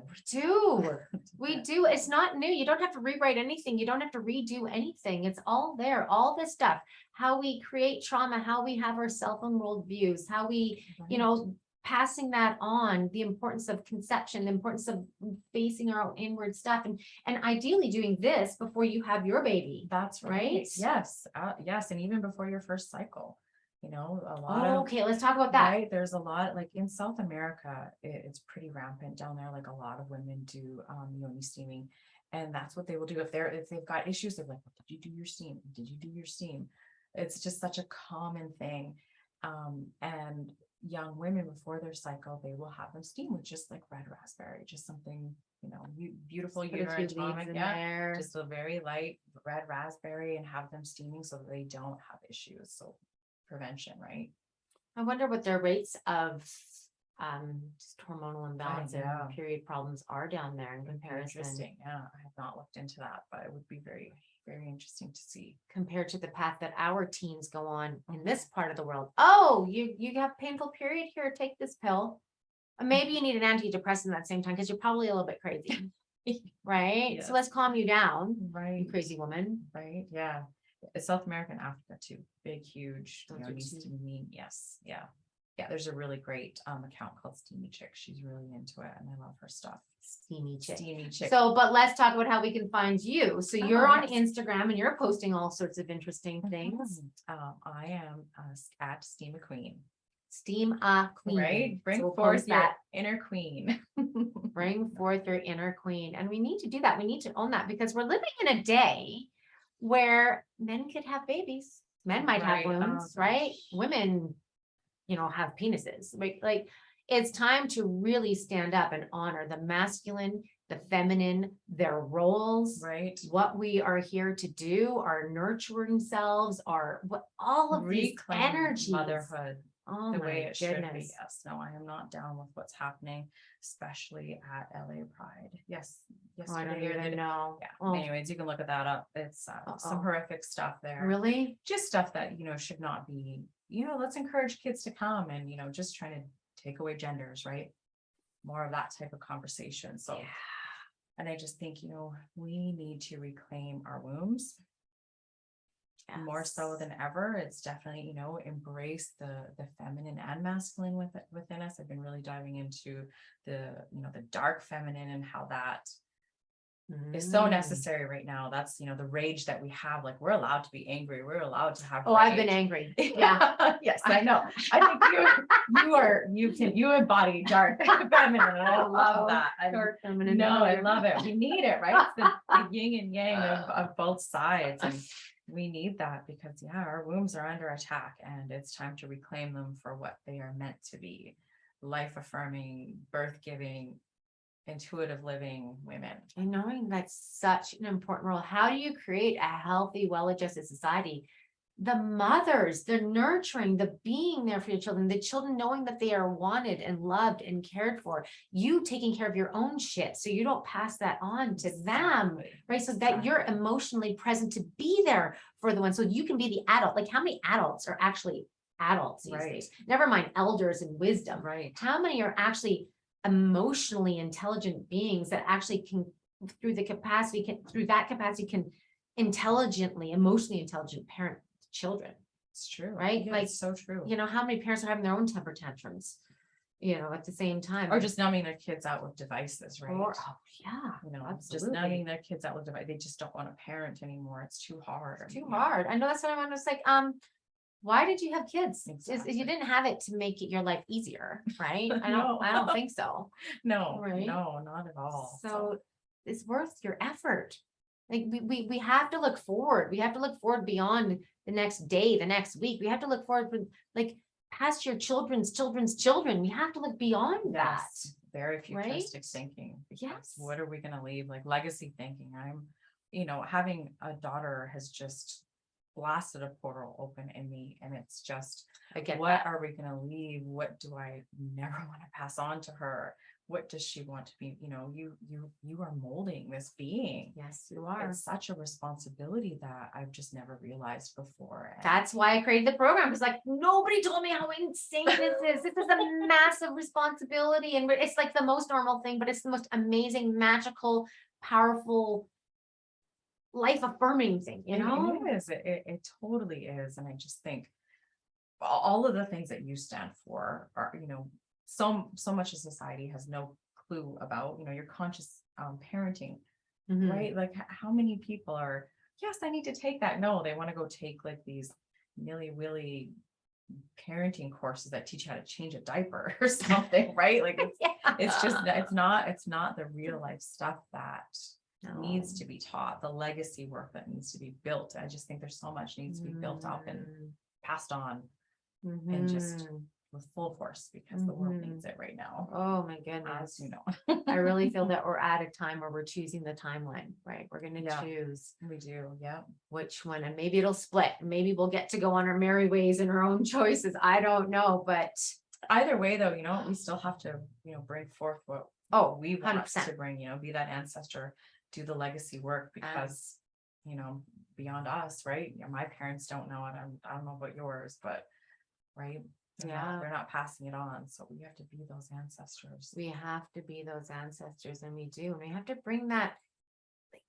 We do. It's not new. You don't have to rewrite anything. You don't have to redo anything. It's all there. All this stuff, how we create trauma, how we have our self-enrolled views, how we, you know, passing that on, the importance of conception, the importance of facing our own inward stuff, and ideally doing this before you have your baby. That's right. Yes. Yes. And even before your first cycle, you know, a lot of, Okay, let's talk about that. right. There's a lot, like in South America, it's pretty rampant down there. Like a lot of women do yoni steaming, and that's what they will do if they've got issues. They're like, well, did you do your steam? Did you do your steam? It's just such a common thing. And young women before their cycle, they will have them steam with just like red raspberry, just something, you know, beautiful uterine tonic, just a very light red raspberry, and have them steaming so that they don't have issues. So prevention, right? I wonder what their rates of just hormonal imbalance and period problems are down there in comparison. Interesting. Yeah, I have not looked into that, but it would be very, very interesting to see compared to the path that our teens go on in this part of the world. Oh, you have painful period, here, take this pill. Maybe you need an antidepressant at the same time because you're probably a little bit crazy. Right? Yes. So let's calm you down, right? You crazy woman. Right. Yeah. South America and Africa too. Big, huge. Steamy. Yes. Yeah. Yeah. There's a really great account called Steamy Chick. She's really into it, and I love her stuff. Steamy Chick. Steamy Chick. So, but let's talk about how we can find you. So you're on Instagram and you're posting all sorts of interesting things. I am at Steam a Queen. Steam a Queen. Right. Bring forth your inner queen. Bring forth your inner queen. And we need to do that. We need to own that, because we're living in a day where men could have babies. Men might have wombs, right? Women, you know, have penises. Like, it's time to really stand up and honor the masculine, the feminine, their roles, right? What we are here to do, our nurturing selves, all of these energies. Motherhood. Oh, the way it should be. Yes. No, I am not down with what's happening, especially at LA Pride. Yes. Oh, I don't even know. Yeah. Oh. Anyways, you can look at that up. It's some horrific stuff there. Really? Just stuff that, you know, should not be, you know, let's encourage kids to come, and, you know, just trying to take away genders, right? More of that type of conversation. So, and I just think, you know, we need to reclaim our wombs. Yes. More so than ever. It's definitely, you know, embrace the feminine and masculine within us. I've been really diving into the, you know, the dark feminine and how that is so necessary right now. That's, you know, the rage that we have. Like, we're allowed to be angry. We're allowed to have rage. I've been angry. Yeah. Yes, I know. I think you embody dark feminine. I love that. Dark feminine. No, I love it. We need it, right? It's the yin and yang of both sides. And we need that, because our wombs are under attack, and it's time to reclaim them for what they are meant to be: life affirming, birth giving, intuitive living women. And knowing that's such an important role. How do you create a healthy, well-adjusted society? The mothers, the nurturing, the being there for your children, the children knowing that they are wanted and loved and cared for, you taking care of your own shit so you don't pass that on to them, right? So that you're emotionally present to be there for the one, so you can be the adult. Like, how many adults are actually adults these days? Never mind elders and wisdom. Right. How many are actually emotionally intelligent beings that actually can, through that capacity, can intelligently, emotionally intelligent parent children? It's true, right? Yeah, like, it's so true. You know, how many parents are having their own temper tantrums, you know, at the same time, or just numbing their kids out with devices, right? Or, you know, just numbing their kids out with devices. They just don't want to parent anymore. It's too hard. It's too hard. I know. That's what I'm just like, why did you have kids? Exactly. You didn't have it to make your life easier, right? I don't think so. No, right? No, not at all. So it's worth your effort. Like, we have to look forward. We have to look forward beyond the next day, the next week. We have to look forward for, like, past your children's children. We have to look beyond that. Very futuristic thinking. Yes. What are we going to leave? Like, legacy thinking. I'm, you know, having a daughter has just blasted a portal open in me, and it's just, what are we going to leave? What do I never want to pass on to her? what does she want to be? You are molding this being. Yes, you are. It's such a responsibility that I've just never realized before. And That's why I created the program, because like nobody told me how insane this is. This is a massive responsibility, and it's like the most normal thing, but it's the most amazing, magical, powerful, life affirming thing, you know? it is. It totally is. And I just think all of the things that you stand for are, so much of society has no clue about, your conscious parenting, Mhm. right? Like how many people are, yes, I need to take that. No, they want to go take like these nilly-willy parenting courses that teach you how to change a diaper or something, right? Like it's just, it's not the real life stuff that needs to be taught, the legacy work that needs to be built. I just think there's so much needs to be built up and passed on, and just with full force, because the world needs it right now. Oh my As goodness. you know. I really feel that we're at a time where we're choosing the timeline, right? We're going to choose We do. Yeah. which one, and maybe it'll split. Maybe we'll get to go on our merry ways and our own choices. I don't know, but Either way though, we still have to, bring forth what we want 100%. to bring, be that ancestor, do the legacy work, because, beyond us, right? My parents don't know it. I don't know about yours, but right. They're not passing it on. So we have to be those ancestors. We have to be those ancestors, and we do. And we have to bring that, like,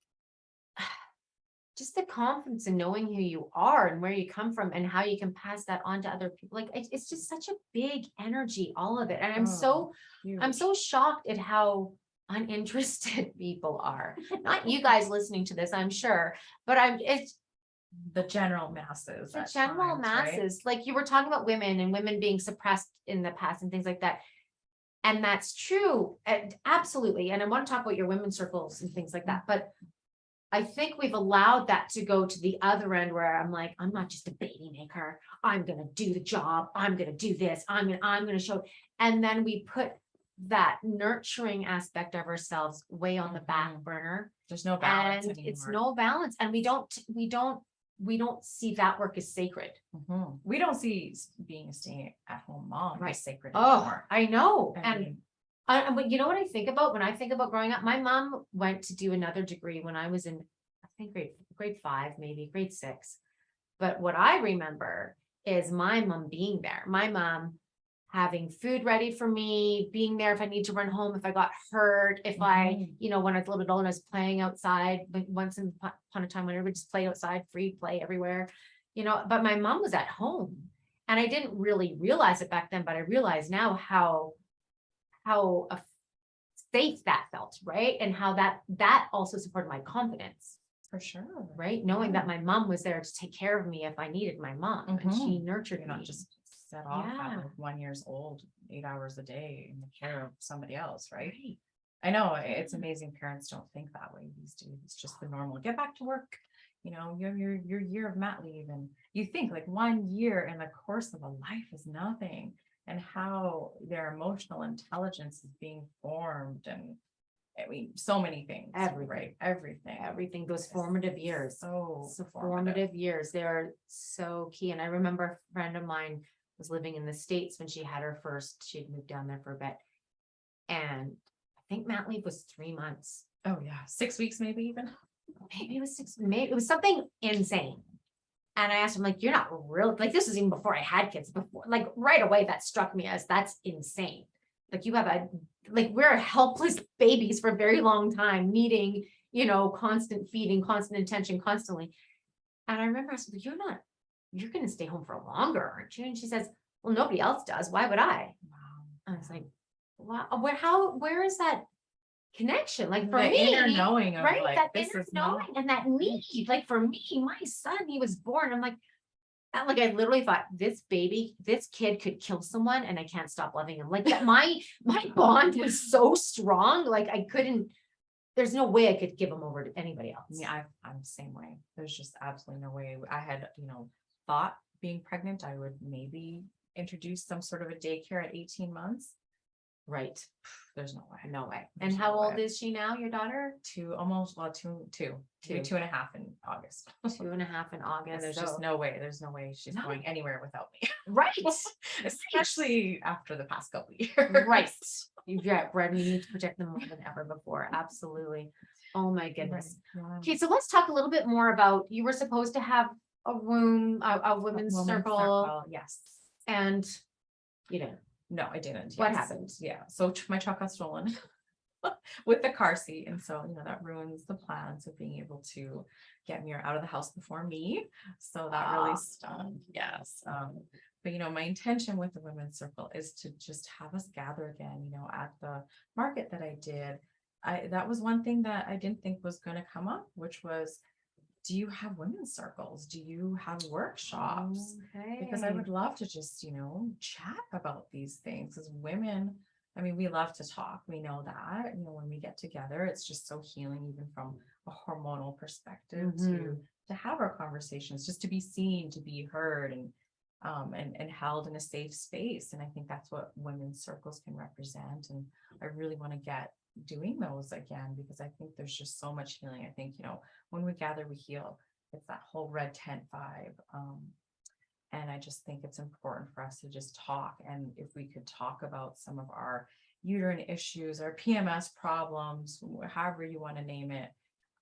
just the confidence in knowing who you are and where you come from and how you can pass that on to other people. Like it's just such a big energy, all of it. And I'm so shocked at how uninterested people are. Not you guys listening to this, I'm sure, but it's the general masses. the general masses. Right? Like you were talking about women and women being suppressed in the past and things like that. And that's true. Absolutely. And I want to talk about your women's circles and things like that. But I think we've allowed that to go to the other end, where I'm like, I'm not just a baby maker. I'm going to do the job. I'm going to do this. I'm going to show. And then we put that nurturing aspect of ourselves way on the back burner. There's no balance and anymore. It's no balance. And we don't see that work as sacred. We don't see being a stay-at-home mom as sacred anymore. Oh, I know. But You know what I think about when I think about growing up? My mom went to do another degree when I was in, I think grade 5, maybe grade 6. But what I remember is my mom being there. My mom having food ready for me, being there if I need to run home, if I got hurt, if I, when I was a little bit older, I was playing outside. But once upon a time when everybody just played outside, free play everywhere, but my mom was at home. And I didn't really realize it back then, but I realize now how safe that felt, right? And how that also supported my confidence. For sure. Right? Knowing that my mom was there to take care of me if I needed my mom, and she nurtured me. Not just set off at like 1 year old, 8 hours a day in the care of somebody else, right? I know it's amazing. Parents don't think that way these days. It's just the normal. Get back to work. Your year of mat leave, and you think like 1 year in the course of a life is nothing, and how their emotional intelligence is being formed, and I mean, so many things. Everything. Those formative years. So formative years. They're so key. And I remember a friend of mine was living in the States when she had her first. She'd moved down there for a bit, and I think mat leave was 3 months. Oh yeah, 6 weeks, maybe even. Maybe it was 6. Maybe it was something insane. And I asked him, like, you're not real. Like, this was even before I had kids. Before, like, right away, that struck me as that's insane. Like, you have we're helpless babies for a very long time, needing, constant feeding, constant attention, constantly. And I remember I said, well, you're going to stay home for longer, aren't you? And she says, well, nobody else does. Why would I? Wow. I was like, wow, where is that connection? Like for the me, inner knowing of right? Like, that this inner is knowing and that need. Like for me, my son, he was born. I'm like I literally thought this kid could kill someone, and I can't stop loving him. Like that, my bond was so strong. Like I couldn't. There's no way I could give him over to anybody else. Yeah, I'm the same way. There's just absolutely no way. I had, thought being pregnant, I would maybe introduce some sort of a daycare at 18 months. Right. There's no way. No way. There's And how no old way. is she now, your daughter? Two, almost, well, two, Two. 2.5 in August. 2.5 in August. And there's so- just no way. There's no way she's No. going anywhere without me. Right. Especially after the past couple of years. Right. Yeah, right. We need to protect them more than ever before. Absolutely. Oh my goodness. Right. Okay, so let's talk a little bit more about, you were supposed to have a room, a women's Women's circle, yes. and you know, No, I didn't. What yes. happened? Yeah. So my truck got stolen with the car seat. And so, that ruins the plans of being able to get me out of the house before me. So that really stung. Yes. But my intention with the women's circle is to just have us gather again, at the market that I did. That was one thing that I didn't think was going to come up, which was, do you have women's circles? Do you have workshops? Because I would love to just, chat about these things as women. I mean, we love to talk. We know that, when we get together, it's just so healing, even from a hormonal perspective, to have our conversations, just to be seen, to be heard, and held in a safe space. And I think that's what women's circles can represent. And I really want to get doing those again, because I think there's just so much healing. I think, when we gather, we heal. It's that whole red tent vibe. And I just think it's important for us to just talk. And if we could talk about some of our uterine issues, our PMS problems, however you want to name it,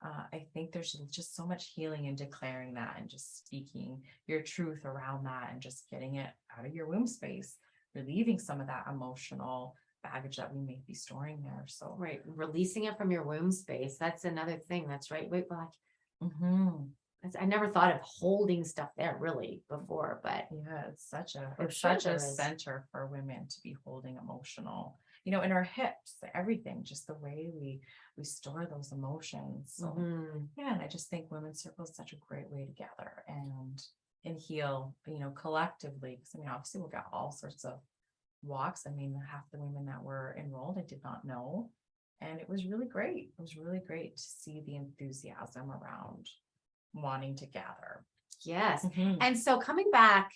I think there's just so much healing in declaring that and just speaking your truth around that and just getting it out of your womb space, relieving some of that emotional baggage that we may be storing there. So right, releasing it from your womb space. That's another thing. That's right. Wait, well, I never thought of holding stuff there really before, but yeah, it's such sure a there is. center for women to be holding emotional, in our hips, everything, just the way we store those emotions. So yeah, and I just think women's circle is such a great way to gather and heal, collectively. Because obviously we'll get all sorts of walks. Half the women that were enrolled, I did not know. And it was really great. It was really great to see the enthusiasm around wanting to gather. yes. And so coming back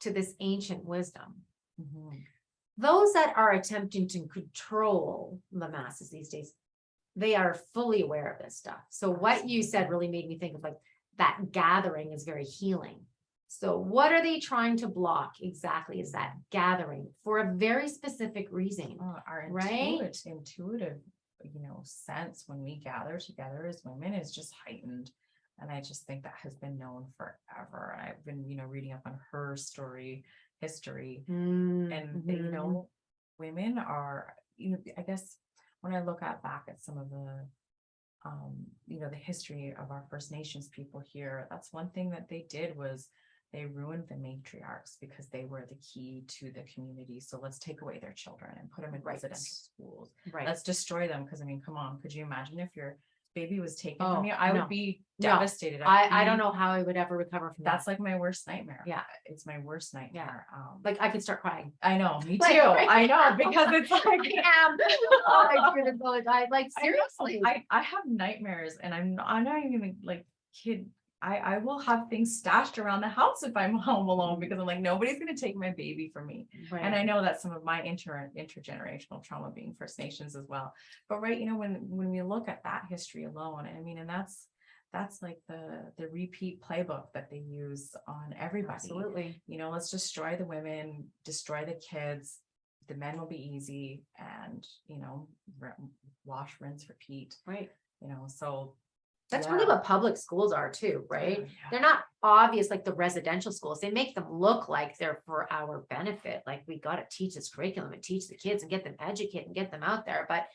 to this ancient wisdom, Mhm. those that are attempting to control the masses these days, they are fully aware of this stuff. So what you said really made me think of like that gathering is very healing. So what are they trying to block exactly is that gathering for a very specific reason, Our right? intuitive, sense when we gather together as women is just heightened. And I just think that has been known forever. And I've been, reading up on her history. And, women are, I guess when I look back at some of the, the history of our First Nations people here, that's one thing that they did was they ruined the matriarchs because they were the key to the community. So let's take away their children and put them in residential schools. Right. Let's destroy them. Because come on, could you imagine if your baby was taken Oh, from you? I no. would be No. devastated. I don't know how I would ever recover from That's that. like my worst nightmare. Yeah. It's my worst nightmare. Like I could start crying. I know, me too. Like, right I know, because it's like I am. Oh my goodness, like seriously. I have nightmares, and I'm not even like kid. I will have things stashed around the house if I'm home alone because I'm like, nobody's going to take my baby from me. Right. And I know that's some of my intergenerational trauma being First Nations as well. But right, when we look at that history alone, and that's like the repeat playbook that they use on everybody. Absolutely. Let's destroy the women, destroy the kids. The men will be easy, and wash, rinse, repeat. Right. So that's really what public schools are too, right? Yeah. They're not obvious like the residential schools. They make them look like they're for our benefit. Like we got to teach this curriculum and teach the kids and get them educated and get them out there. But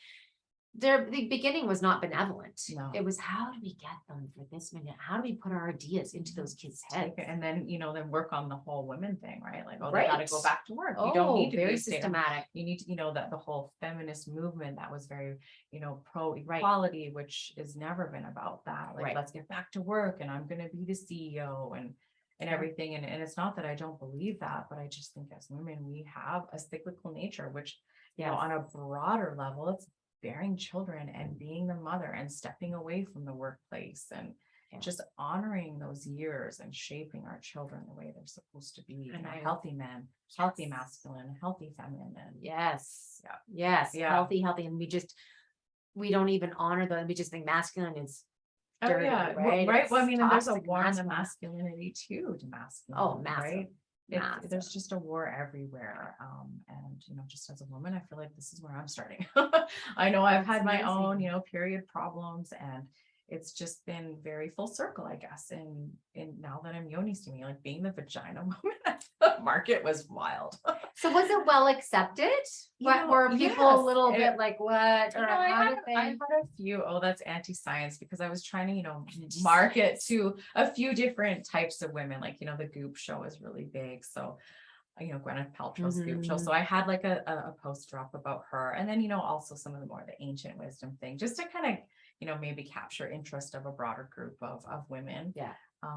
the beginning was not benevolent. No. It was how do we get them for this minute? How do we put our ideas into those kids' heads? And then, then work on the whole women thing, right? Like, Right. they got to go back to work. You don't need to very be stay-at-home. systematic. You need to, that the whole feminist movement that was very, pro equality, which has never been about that. Like, let's get back to work and I'm going to be the CEO and everything. And it's not that I don't believe that, but I just think as women, we have a cyclical nature, which, on a broader level, it's bearing children and being the mother and stepping away from the workplace and just honoring those years and shaping our children the way they're supposed to be. You And know, I- healthy men, healthy masculine, healthy feminine. And Yes. Yeah. Yes. Yeah. Healthy. And we don't even honor them. We just think masculine is dirty, right? Right. Well, I It's mean, and there's a toxic war on the masculine. masculinity too, to masculine. Oh, massive. Right. Massive. There's just a war everywhere. And, you know, just as a woman, I feel like this is where I'm starting. I know I've had my own, you know, period problems, and it's just been very full circle, I guess. And now that I'm Yoni steaming, like being the vagina woman at the market was wild. So was it well accepted? You What know, were people a yes, little bit like, what? You Or know, I how had, did they? I had a few, oh, that's anti-science, because I was trying to, you know, market to a few different types of women. Like, you know, the Goop show is really big. So, you know, Gwyneth Paltrow's Goop show. So I had like a post drop about her. And then, you know, also some of the more the ancient wisdom thing, just to kind of, you know, maybe capture interest of a broader group of women. Yeah.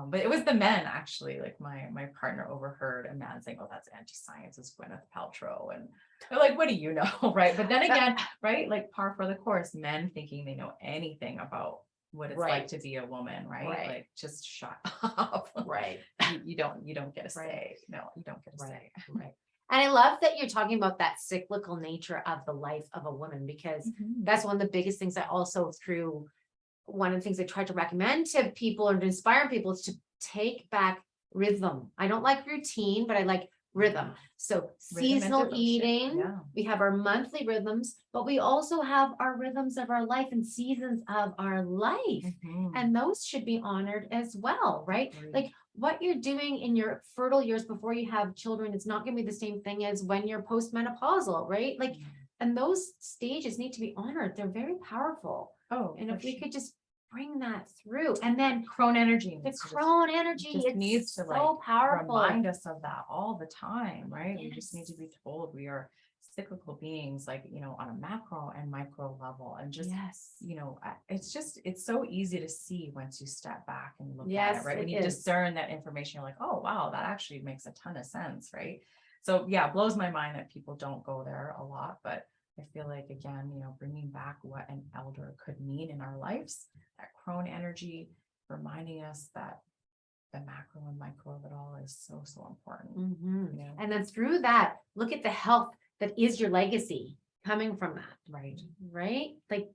But it was the men, actually. Like my partner overheard a man saying, "Oh, that's anti-science, it's Gwyneth Paltrow," and they're like, "What do you know?" Right? But then again, right, like par for the course, men thinking they know anything about what it's like to be a woman, right? Like, just shut up. Right. You don't get a Right. say. No, you don't get a say. Right. And I love that you're talking about that cyclical nature of the life of a woman, because that's one of the biggest things I also, through one of the things I try to recommend to people or to inspire people, is to take back rhythm. I don't like routine, but I like rhythm. So Rhythm and seasonal devotion, eating, yeah. we have our monthly rhythms, but we also have our rhythms of our life and seasons of our life. And those should be honored as well, right? Agreed. Like what you're doing in your fertile years before you have children, it's not going to be the same thing as when you're postmenopausal, right? Like, and those stages need to be honored. They're very powerful. Oh, And if we could just bring that through, and then crone energy, the crone energy, just needs to so like powerful. remind us of that all the time, right? We just need to be told we are cyclical beings, like, you know, on a macro and micro level, and just, you know, it's so easy to see once you step back and look at it, right? When you discern that information, you're like, oh, wow, that actually makes a ton of sense, right? So yeah, it blows my mind that people don't go there a lot, but I feel like, again, you know, bringing back what an elder could mean in our lives, that crone energy, reminding us that the macro and micro of it all is so, so important. You know? And then through that, look at the health that is your legacy coming from that. Right. Right? Like,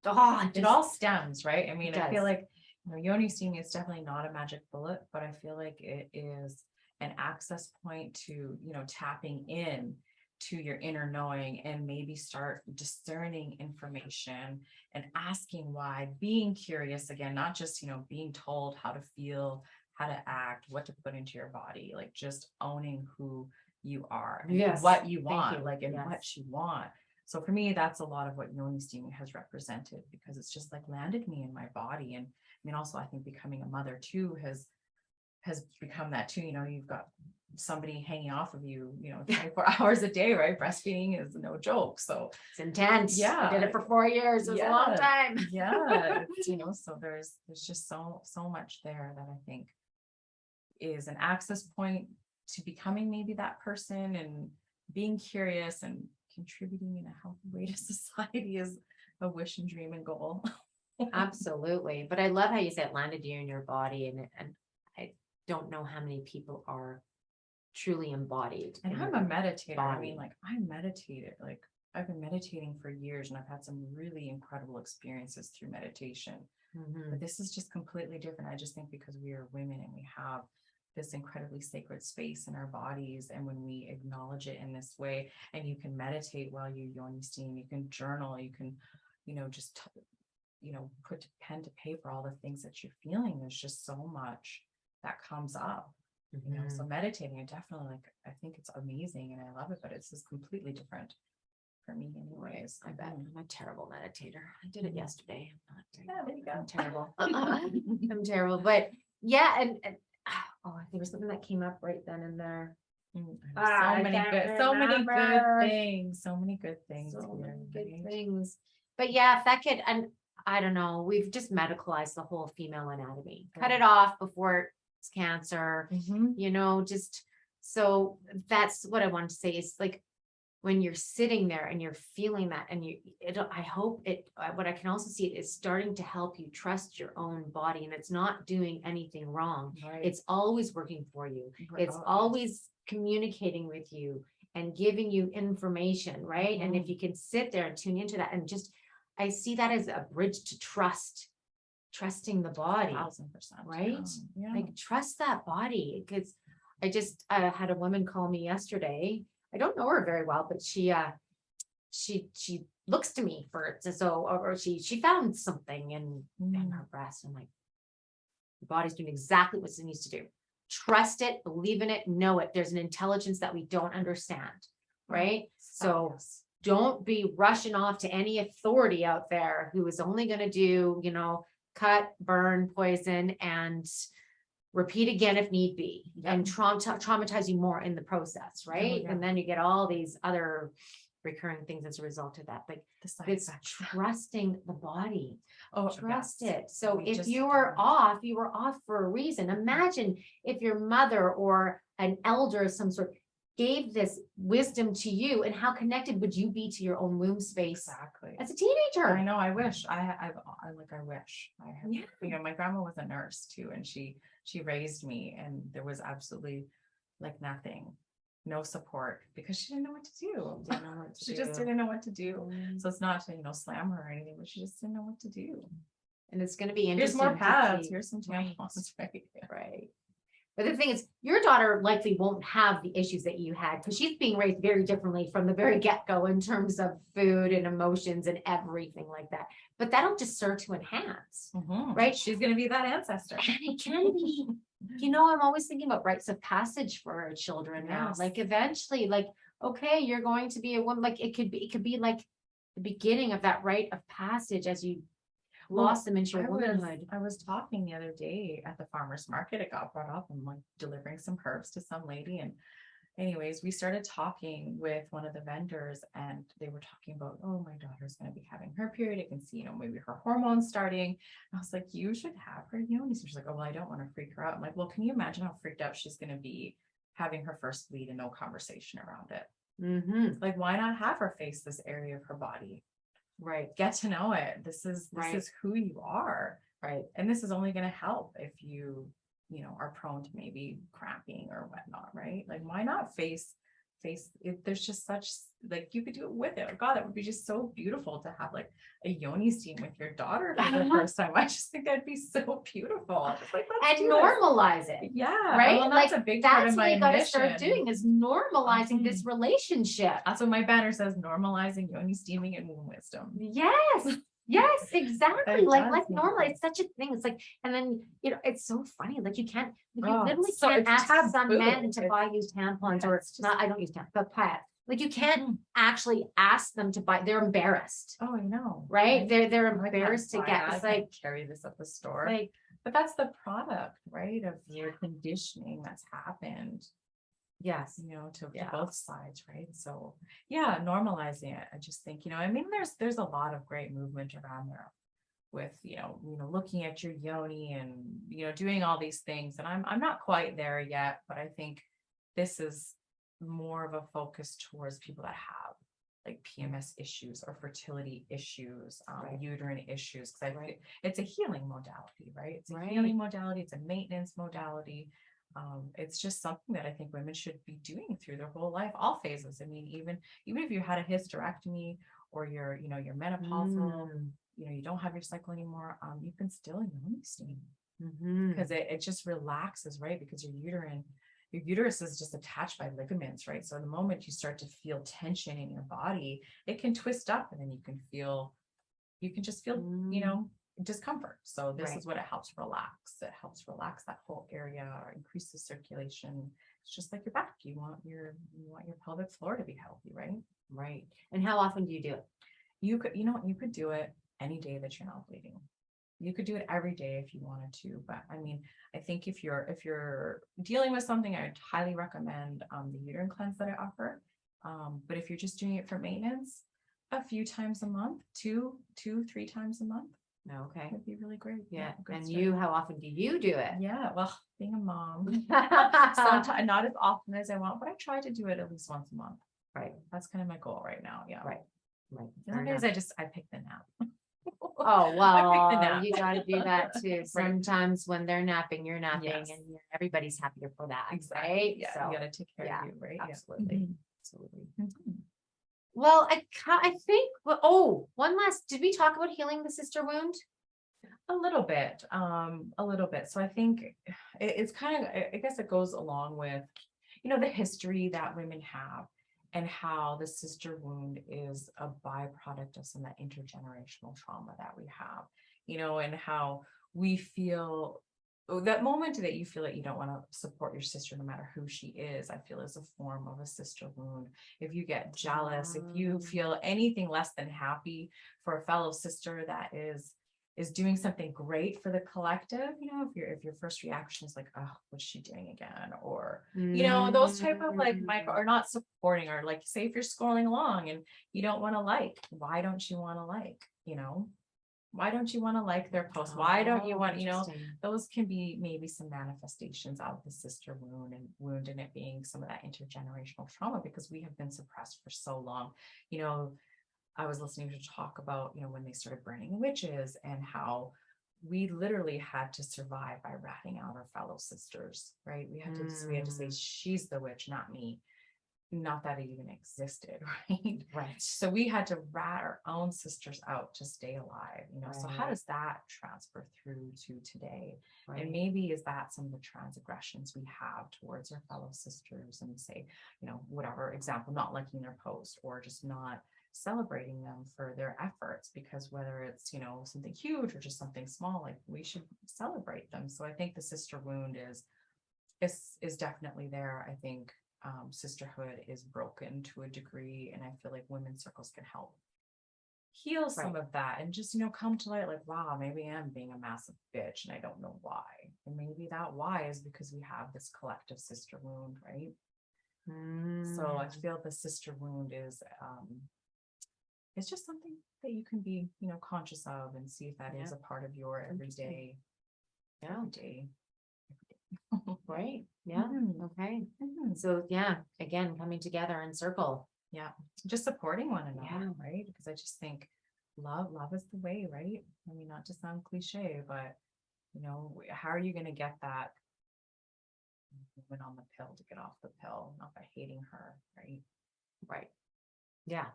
it all stems, right? I mean, It I feel does. like, you know, Yoni steaming is definitely not a magic bullet, but I feel like it is an access point to, you know, tapping in to your inner knowing, and maybe start discerning information and asking why, being curious again, not just, you know, being told how to feel, how to act, what to put into your body, like just owning who you are and what you want, like, and what you want. So for me, that's a lot of what Yoni steaming has represented, because it's just like landed me in my body. And I mean, also I think becoming a mother too has become that too. You know, you've got somebody hanging off of you, you know, 24 hours a day, right? Breastfeeding is no joke. So it's intense. Yeah. I did it for 4 years. It was a long time. You know, so there's just so much there that I think is an access point to becoming maybe that person, and being curious and contributing in a healthy way to society is a wish and dream and goal. Absolutely. But I love how you said it landed you in your body, and I don't know how many people are truly embodied. And in I'm their a meditator. I body. mean, like, I meditated, like I've been meditating for years, and I've had some really incredible experiences through meditation. But this is just completely different. I just think because we are women and we have this incredibly sacred space in our bodies, and when we acknowledge it in this way, and you can meditate while you Yoni steam, you can journal, you can, you know, just you know, put pen to paper all the things that you're feeling. There's just so much that comes up. You know, so meditating, I definitely, like, I think it's amazing and I love it, but it's just completely different for me anyways. I bet. I'm a terrible meditator. I did it yesterday. There you go. I'm terrible. I'm terrible. But yeah, and oh, there was something that came up right then and there. So many good things. So many good things. So here, many good right? things. But yeah, if that could, and I don't know, we've just medicalized the whole female anatomy. Cut it off before it's cancer, you know, just so that's what I wanted to say is, like, when you're sitting there and you're feeling that, and I hope it, what I can also see it is starting to help you trust your own body, and it's not doing anything wrong. Right. It's always working for you. It's Oh, yes. always communicating with you and giving you information, right? And if you can sit there and tune into that, and just, I see that as a bridge to trusting the body, 1000%. right? Yeah. Like, trust that body. Because I just had a woman call me yesterday. I don't know her very well, but she looks to me for or she found something in her breast. I'm like, the body's doing exactly what it needs to do. Trust it, believe in it, know it. There's an intelligence that we don't understand, right? So yes. don't be rushing off to any authority out there who is only going to do, cut, burn, poison, and repeat again if need be, and traumatize you more in the process, right? yeah. And then you get all these other recurring things as a result of that. Like, it's trusting the body. Trust it. So if you were off, you were off for a reason. Imagine if your mother or an elder of some sort gave this wisdom to you, and how connected would you be to your own womb space as a teenager? I know. I wish I wish I had, Yeah. my grandma was a nurse too, and she raised me, and there was absolutely like nothing, no support, because she didn't know what to do. She just didn't know what to do. So it's not to, slam her or anything, but she just didn't know what to do. And it's going to be Here's interesting. more pads. See. Here's some tampons. Right. Right. But the thing is, your daughter likely won't have the issues that you had, because she's being raised very differently from the very get-go in terms of food and emotions and everything like that. But that'll just serve to enhance, right? She's going to be that ancestor. And it can be, I'm always thinking about rites of passage for our children now. Yes. Like, eventually, like, okay, you're going to be a woman. Like, it could be like the beginning of that rite of passage as you blossom into your womanhood. I was talking the other day at the farmer's market. It got brought up. I'm like delivering some herbs to some lady, and anyways, we started talking with one of the vendors, and they were talking about, oh, my daughter's going to be having her period. I can see, maybe her hormones starting. And I was like, you should have her Yoni. So she's like, oh, well, I don't want to freak her out. I'm like, well, can you imagine how freaked out she's going to be having her first bleed and no conversation around it? Like, why not have her face this area of her body? Right. Get to know it. This is who you are. Right. And this is only going to help if you are prone to maybe cramping or whatnot. Right. Like, why not face if there's just such, like, you could do it with it. God, that would be just so beautiful to have like a Yoni steam with your daughter for the first time. I just think that'd be so beautiful. Like, and normalize it. Yeah. Right. Well, that's like, a big part of my mission. That's what you got to start doing, is normalizing this relationship. That's what my banner says: normalizing Yoni steaming and womb wisdom. Yes. Yes, exactly. Like, let's normalize. It's such a thing. It's like, and then, it's so funny. Like, you literally can't ask some men to buy used tampons, or not. I don't use tampons, but pads. Like, you can't actually ask them to buy. They're embarrassed. Oh, I know. Right? They're embarrassed to get. It's like, carry this at the store. Like, but that's the product, right, of your conditioning that's happened. Yes. To both sides, right? So yeah, normalizing it. I just think, there's a lot of great movement around there with, looking at your Yoni and, doing all these things. And I'm not quite there yet, but I think this is more of a focus towards people that have like PMS issues or fertility issues, uterine issues. Because it's a healing modality, right? It's a healing modality. It's a maintenance modality. It's just something that I think women should be doing through their whole life, all phases. I mean, even if you had a hysterectomy, or you're menopausal, you don't have your cycle anymore, you can still Yoni steam, because it just relaxes, right? Because your uterus is just attached by ligaments, right? So the moment you start to feel tension in your body, it can twist up, and then you can just feel, discomfort. So this is what it helps relax. It helps relax that whole area, or increases circulation. It's just like your back. You want your pelvic floor to be healthy, right? Right. And how often do you do it? You could do it any day that you're not bleeding. You could do it every day if you wanted to, but I mean, I think if you're dealing with something, I would highly recommend the uterine cleanse that I offer. But if you're just doing it for maintenance, a few times a month, 2-3 times a month. Okay. It'd be really great. Yeah. And how often do you do it? Yeah. Well, being a mom, sometimes not as often as I want, but I try to do it at least once a month. Right. That's kind of my goal right now. Yeah. Right. Right. Sometimes I pick the nap. Oh, I pick the well, nap. you got to do that too. Right. Sometimes when they're napping, you're napping, Yes. and everybody's happier for that. Exactly. Right. Yeah. So, You got to take care of you, right? absolutely. Yeah. Absolutely. Mhm. Well, I think, oh, one last, did we talk about healing the sister wound? A little bit. So I think it's kind of, I guess it goes along with, the history that women have and how the sister wound is a byproduct of some of that intergenerational trauma that we have, and how we feel that moment that you feel that you don't want to support your sister no matter who she is, I feel is a form of a sister wound. If you get jealous, if you feel anything less than happy for a fellow sister that is doing something great for the collective, if your first reaction is like, oh, what's she doing again? Or, those type of like micro, or not supporting, or like, say if you're scrolling along and you don't want to like, why don't you want to like, why don't you want to like their post? Why don't you want, those can be maybe some manifestations of the sister wound and it being some of that intergenerational trauma because we have been suppressed for so long. I was listening to talk about, when they started burning witches and how we literally had to survive by ratting out our fellow sisters, right? We had to say, she's the witch, not me. Not that it even existed, right? Right. So we had to rat our own sisters out to stay alive, So how does that transfer through to today? Right. And maybe is that some of the transgressions we have towards our fellow sisters and say, whatever example, not liking their post or just not celebrating them for their efforts, because whether it's something huge or just something small, like we should celebrate them. So I think the sister wound is definitely there. I think sisterhood is broken to a degree, and I feel like women's circles can help heal some of that and just come to light, like, wow, maybe I'm being a massive bitch and I don't know why. And maybe that why is because we have this collective sister wound, right? So I feel the sister wound is it's just something that you can be conscious of and see if that is a part of your everyday. Right. Yeah. Okay. So again, coming together in circle. Yeah. Just supporting one another. Right. Because I just think love is the way, right? I mean, not to sound cliche, but how are you going to get that woman on the pill to get off the pill? Not by hating her. Right. Right. Yeah.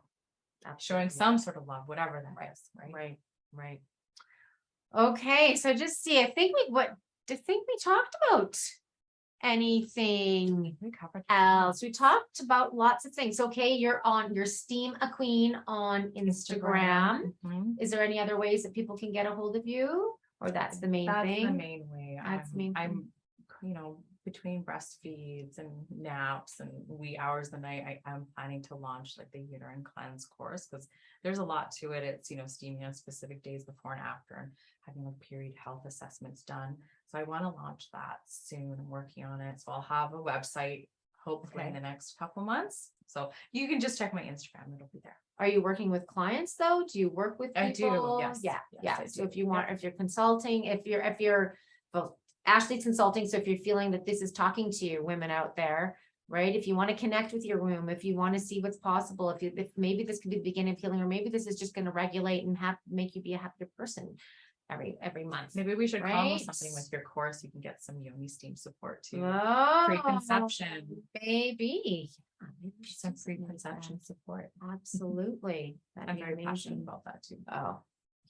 Absolutely. Showing some sort of love, whatever that is. Right. Okay. So just see, I think we talked about anything else. We talked about lots of things. Okay, you're Steam a Queen on Instagram. Is there any other ways that people can get a hold of you, or that's the main thing? That's the main way. I'm between breastfeeds and naps and wee hours of the night, I'm planning to launch like the uterine cleanse course, because there's a lot to it. It's steaming on specific days before and after, and having like period health assessments done. So I want to launch that soon. I'm working on it. So I'll have a website hopefully in the next couple months. So you can just check my Instagram. It'll be there. Are you working with clients though? Do you work with people? I do. Yes. Yeah. So if you want, if you're consulting, if you're well, Ashley's consulting. So if you're feeling that this is talking to you, women out there, right? If you want to connect with your womb, if you want to see what's possible, if maybe this could be the beginning of healing, or maybe this is just going to regulate and make you be a happier person every month. Maybe we should combo something with your course. You can get some Yoni steam support too. Oh, preconception, baby. Some preconception support. Absolutely. I'm very passionate about that too. Oh,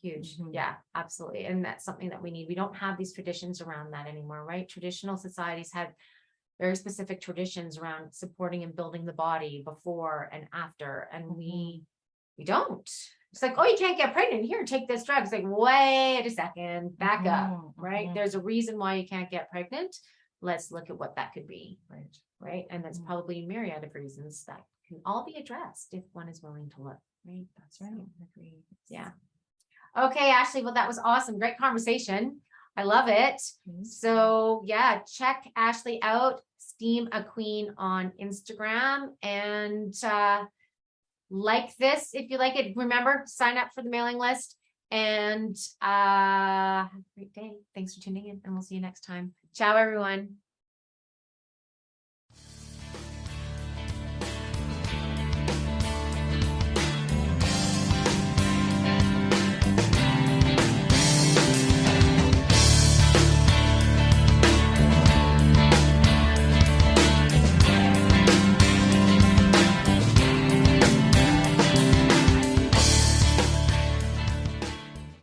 huge. Yeah, absolutely. And that's something that we need. We don't have these traditions around that anymore, right? Traditional societies had very specific traditions around supporting and building the body before and after, and we don't. It's like, oh, you can't get pregnant. Here, take this drug. It's like, wait a second, back up, right? There's a reason why you can't get pregnant. Let's look at what that could be, right? And that's probably a myriad of reasons that can all be addressed if one is willing to look, right? That's right. I agree. Yeah. Okay, Ashley. Well, that was awesome. Great conversation. I love it. So yeah, check Ashley out, Steam a Queen on Instagram, and like this if you like it. Remember, sign up for the mailing list, and have a great day. Thanks for tuning in, and we'll see you next time. Ciao, everyone.